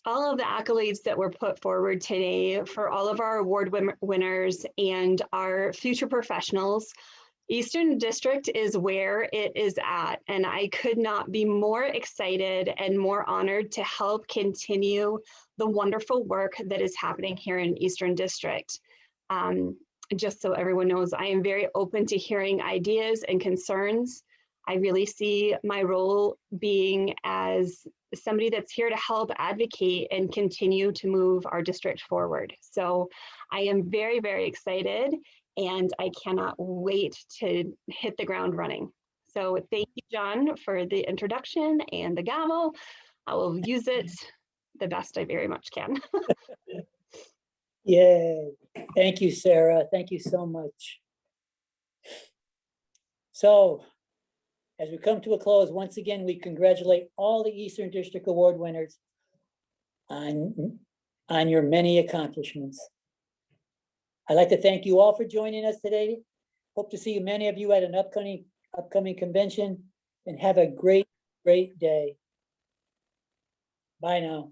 [SPEAKER 12] all of the accolades that were put forward today for all of our award winners and our future professionals. Eastern District is where it is at, and I could not be more excited and more honored to help continue the wonderful work that is happening here in Eastern District. Just so everyone knows, I am very open to hearing ideas and concerns. I really see my role being as somebody that's here to help advocate and continue to move our district forward. So I am very, very excited, and I cannot wait to hit the ground running. So thank you, John, for the introduction and the gavel. I will use it the best I very much can.
[SPEAKER 4] Yay. Thank you, Sarah. Thank you so much. So, as we come to a close, once again, we congratulate all the Eastern District Award winners on your many accomplishments. I'd like to thank you all for joining us today. Hope to see many of you at an upcoming convention, and have a great day. Bye now.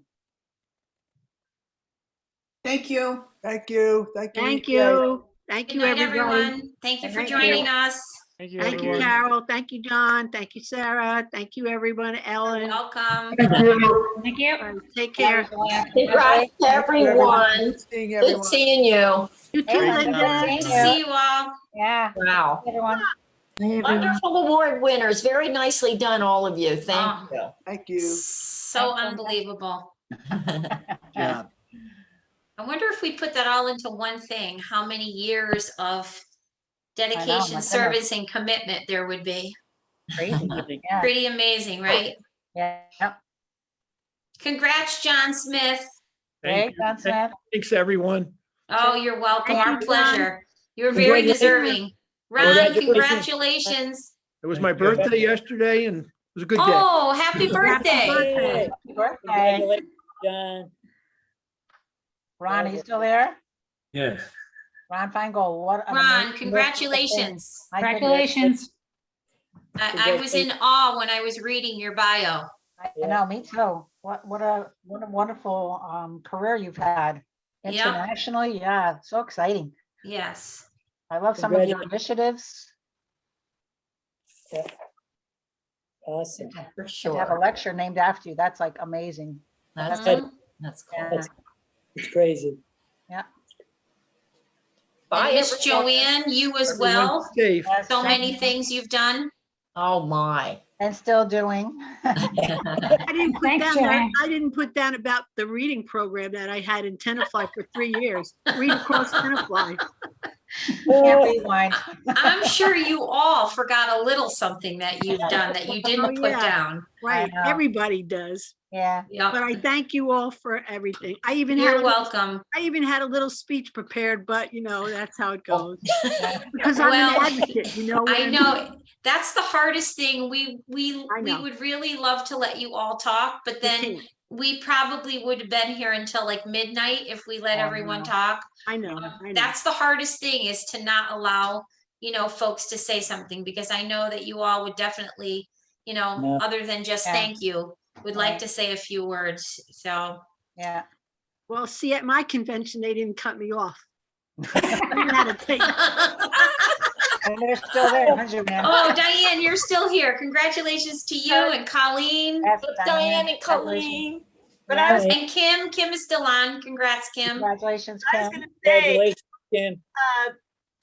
[SPEAKER 2] Thank you.
[SPEAKER 14] Thank you. Thank you.
[SPEAKER 17] Thank
[SPEAKER 14] EPA.
[SPEAKER 17] you. Thank
[SPEAKER 1] Good
[SPEAKER 17] you,
[SPEAKER 1] night,
[SPEAKER 17] everybody.
[SPEAKER 1] everyone. Thank you for
[SPEAKER 17] Thank you.
[SPEAKER 1] joining us.
[SPEAKER 14] Thank you,
[SPEAKER 17] Thank you,
[SPEAKER 14] everyone.
[SPEAKER 17] Carol. Thank you, John. Thank you, Sarah. Thank you, everyone. Ellen.
[SPEAKER 1] Welcome.
[SPEAKER 17] Thank you. Take care.
[SPEAKER 2] Congrats to everyone.
[SPEAKER 14] Good seeing everyone.
[SPEAKER 2] Good seeing you.
[SPEAKER 17] You too, Linda.
[SPEAKER 1] Good to see you all.
[SPEAKER 8] Yeah,
[SPEAKER 2] Wow.
[SPEAKER 8] everyone.
[SPEAKER 2] Wonderful award winners. Very nicely done, all of you. Thank you.
[SPEAKER 14] Thank you.
[SPEAKER 1] So unbelievable.
[SPEAKER 16] job.
[SPEAKER 1] I wonder if we put that all into one thing, how many years of
[SPEAKER 8] my
[SPEAKER 1] dedication,
[SPEAKER 8] goodness.
[SPEAKER 1] service, and commitment there would be.
[SPEAKER 8] Crazy. Yeah.
[SPEAKER 1] Pretty amazing, right?
[SPEAKER 8] Yeah.
[SPEAKER 1] Congrats, John Smith.
[SPEAKER 8] Great, John Smith.
[SPEAKER 11] Thanks, everyone.
[SPEAKER 1] Oh, you're welcome.
[SPEAKER 17] Thank
[SPEAKER 1] Our
[SPEAKER 17] you, John.
[SPEAKER 1] pleasure. You're very
[SPEAKER 4] Congratulations.
[SPEAKER 1] deserving. Ron,
[SPEAKER 4] Congratulations.
[SPEAKER 1] congratulations.
[SPEAKER 11] It was my birthday yesterday and it was a good day.
[SPEAKER 1] Oh, happy birthday.
[SPEAKER 4] Hey,
[SPEAKER 8] Happy birthday.
[SPEAKER 4] congratulations, John.
[SPEAKER 8] Ron, are you still there?
[SPEAKER 11] Yes.
[SPEAKER 8] Ron Feingold, what? an
[SPEAKER 1] Ron,
[SPEAKER 8] amazing
[SPEAKER 1] congratulations.
[SPEAKER 8] My goodness.
[SPEAKER 1] I was in awe when I was reading your bio.
[SPEAKER 8] I know, me too. What a wonderful career you've had.
[SPEAKER 1] Yeah.
[SPEAKER 8] Internationally, yeah, so exciting.
[SPEAKER 1] Yes.
[SPEAKER 8] I love some of your initiatives.
[SPEAKER 4] Yeah. Awesome.
[SPEAKER 2] For
[SPEAKER 8] To have a
[SPEAKER 2] sure.
[SPEAKER 8] lecture named after you, that's like amazing.
[SPEAKER 2] That's
[SPEAKER 1] Mhm.
[SPEAKER 2] That's cool.
[SPEAKER 8] Yeah.
[SPEAKER 4] It's crazy.
[SPEAKER 2] Bye,
[SPEAKER 1] And Miss
[SPEAKER 2] everyone.
[SPEAKER 1] Joanne, you as well.
[SPEAKER 11] Safe.
[SPEAKER 8] Yes,
[SPEAKER 1] So
[SPEAKER 8] thank
[SPEAKER 1] many
[SPEAKER 8] you.
[SPEAKER 1] things you've done.
[SPEAKER 2] Oh, my.
[SPEAKER 8] And still doing.
[SPEAKER 17] I didn't put down about the reading program that I had in Tenafly for 3 years. Read across Tenafly.
[SPEAKER 8] Can't rewind.
[SPEAKER 1] I'm sure you all forgot a little something that you've done that you didn't put
[SPEAKER 17] yeah.
[SPEAKER 1] down.
[SPEAKER 17] Right,
[SPEAKER 8] know.
[SPEAKER 17] everybody does.
[SPEAKER 8] Yeah.
[SPEAKER 1] Yep.
[SPEAKER 17] But I thank you all for everything. I even
[SPEAKER 1] You're welcome.
[SPEAKER 17] I even had a little speech prepared, but you know, that's how it goes. Because I'm
[SPEAKER 1] Well,
[SPEAKER 17] an advocate, you know. what
[SPEAKER 1] I
[SPEAKER 17] mean?
[SPEAKER 1] know that's the hardest thing. We
[SPEAKER 17] know.
[SPEAKER 1] would really love to let you all talk, but
[SPEAKER 17] You
[SPEAKER 1] then
[SPEAKER 17] can't.
[SPEAKER 1] we probably would have been here until like midnight if we let
[SPEAKER 8] Oh,
[SPEAKER 1] everyone
[SPEAKER 8] no.
[SPEAKER 1] talk.
[SPEAKER 17] I know. I know.
[SPEAKER 1] That's the hardest thing, is to not allow, folks to say something, because I know that you all would definitely,
[SPEAKER 4] No.
[SPEAKER 1] other than just
[SPEAKER 8] Yeah.
[SPEAKER 1] thank you, would like
[SPEAKER 8] Right.
[SPEAKER 1] to say a few words. So
[SPEAKER 8] Yeah.
[SPEAKER 17] Well, see, at my convention, they didn't cut me off. I had to take-
[SPEAKER 8] And they're still there, huh, Joanne?
[SPEAKER 1] Oh, Diane, you're still here. Congratulations to you and Colleen
[SPEAKER 8] Yes,
[SPEAKER 2] Diane and
[SPEAKER 8] congratulations.
[SPEAKER 2] Colleen.
[SPEAKER 8] But I was,
[SPEAKER 1] and Kim. Kim is still on. Congrats, Kim.
[SPEAKER 8] congratulations,
[SPEAKER 18] I was
[SPEAKER 8] Kim.
[SPEAKER 18] gonna say,
[SPEAKER 4] Congratulations, Kim.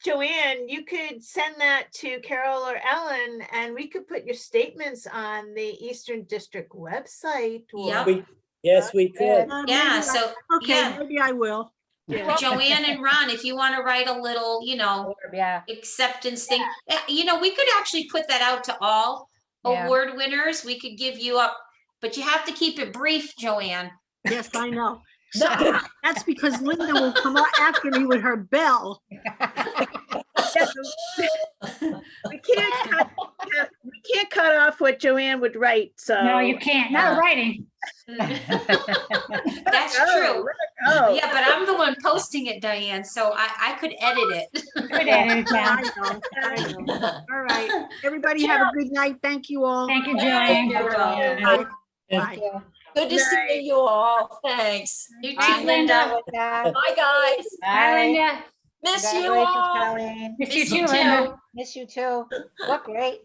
[SPEAKER 18] Joanne, you could send that to Carol or Ellen, and we could put your statements on the Eastern District website.
[SPEAKER 1] Yep.
[SPEAKER 4] Yes, we could.
[SPEAKER 1] Yeah,
[SPEAKER 17] maybe
[SPEAKER 1] so,
[SPEAKER 17] Okay,
[SPEAKER 1] yeah.
[SPEAKER 17] maybe I will. Yeah.
[SPEAKER 1] Joanne and Ron, if you want to write a little,
[SPEAKER 8] Yeah.
[SPEAKER 1] acceptance thing, we could actually put that out to all
[SPEAKER 8] Yeah.
[SPEAKER 1] award winners. We could give you up, but you have to keep it brief, Joanne.
[SPEAKER 17] Yes, I know. So that's because Linda will come up after me with her bell.
[SPEAKER 18] We can't cut off what Joanne would write, so.
[SPEAKER 3] No, you can't. Not writing.
[SPEAKER 1] That's
[SPEAKER 18] Oh,
[SPEAKER 1] true.
[SPEAKER 18] Oh,
[SPEAKER 1] Yeah, but I'm the one posting it, Diane, so I could edit it.
[SPEAKER 3] Good edit,
[SPEAKER 17] I
[SPEAKER 3] yeah.
[SPEAKER 17] know, I know. All right, everybody have a good night. Thank you all.
[SPEAKER 3] Thank you, Joanne.
[SPEAKER 1] You're welcome.
[SPEAKER 17] Bye.
[SPEAKER 8] Thank you.
[SPEAKER 2] Good to see you all. Thanks.
[SPEAKER 1] You
[SPEAKER 8] Bye,
[SPEAKER 1] too, Linda.
[SPEAKER 8] Linda.
[SPEAKER 2] Bye, guys.
[SPEAKER 3] Bye, Linda.
[SPEAKER 2] Miss you
[SPEAKER 8] Congratulations,
[SPEAKER 2] all.
[SPEAKER 8] Colleen.
[SPEAKER 3] Miss you
[SPEAKER 1] Miss
[SPEAKER 3] too,
[SPEAKER 1] you
[SPEAKER 3] Linda.
[SPEAKER 1] too.
[SPEAKER 8] Miss you too. Look great.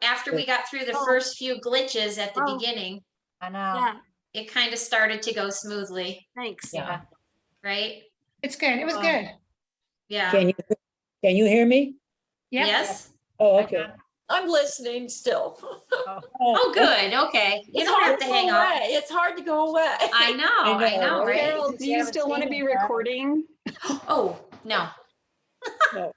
[SPEAKER 1] After we got through the first few glitches at the
[SPEAKER 17] Oh.
[SPEAKER 1] beginning,
[SPEAKER 8] I know.
[SPEAKER 17] Yeah,
[SPEAKER 1] it kind of started to go smoothly,
[SPEAKER 17] thanks.
[SPEAKER 2] Yeah.
[SPEAKER 1] right?
[SPEAKER 3] It's good. It was good.
[SPEAKER 1] Yeah.
[SPEAKER 4] Can you hear me?
[SPEAKER 3] Yep.
[SPEAKER 1] Yes.
[SPEAKER 4] Oh, okay.
[SPEAKER 2] I'm listening still.
[SPEAKER 1] Oh, good. Okay. You
[SPEAKER 2] It's
[SPEAKER 1] don't
[SPEAKER 2] hard
[SPEAKER 1] have to
[SPEAKER 2] to
[SPEAKER 1] hang
[SPEAKER 2] go
[SPEAKER 1] up.
[SPEAKER 2] away. It's hard to go away.
[SPEAKER 1] I know, right?
[SPEAKER 12] Carol, do you still want to be recording?
[SPEAKER 1] Oh, no.
[SPEAKER 4] No.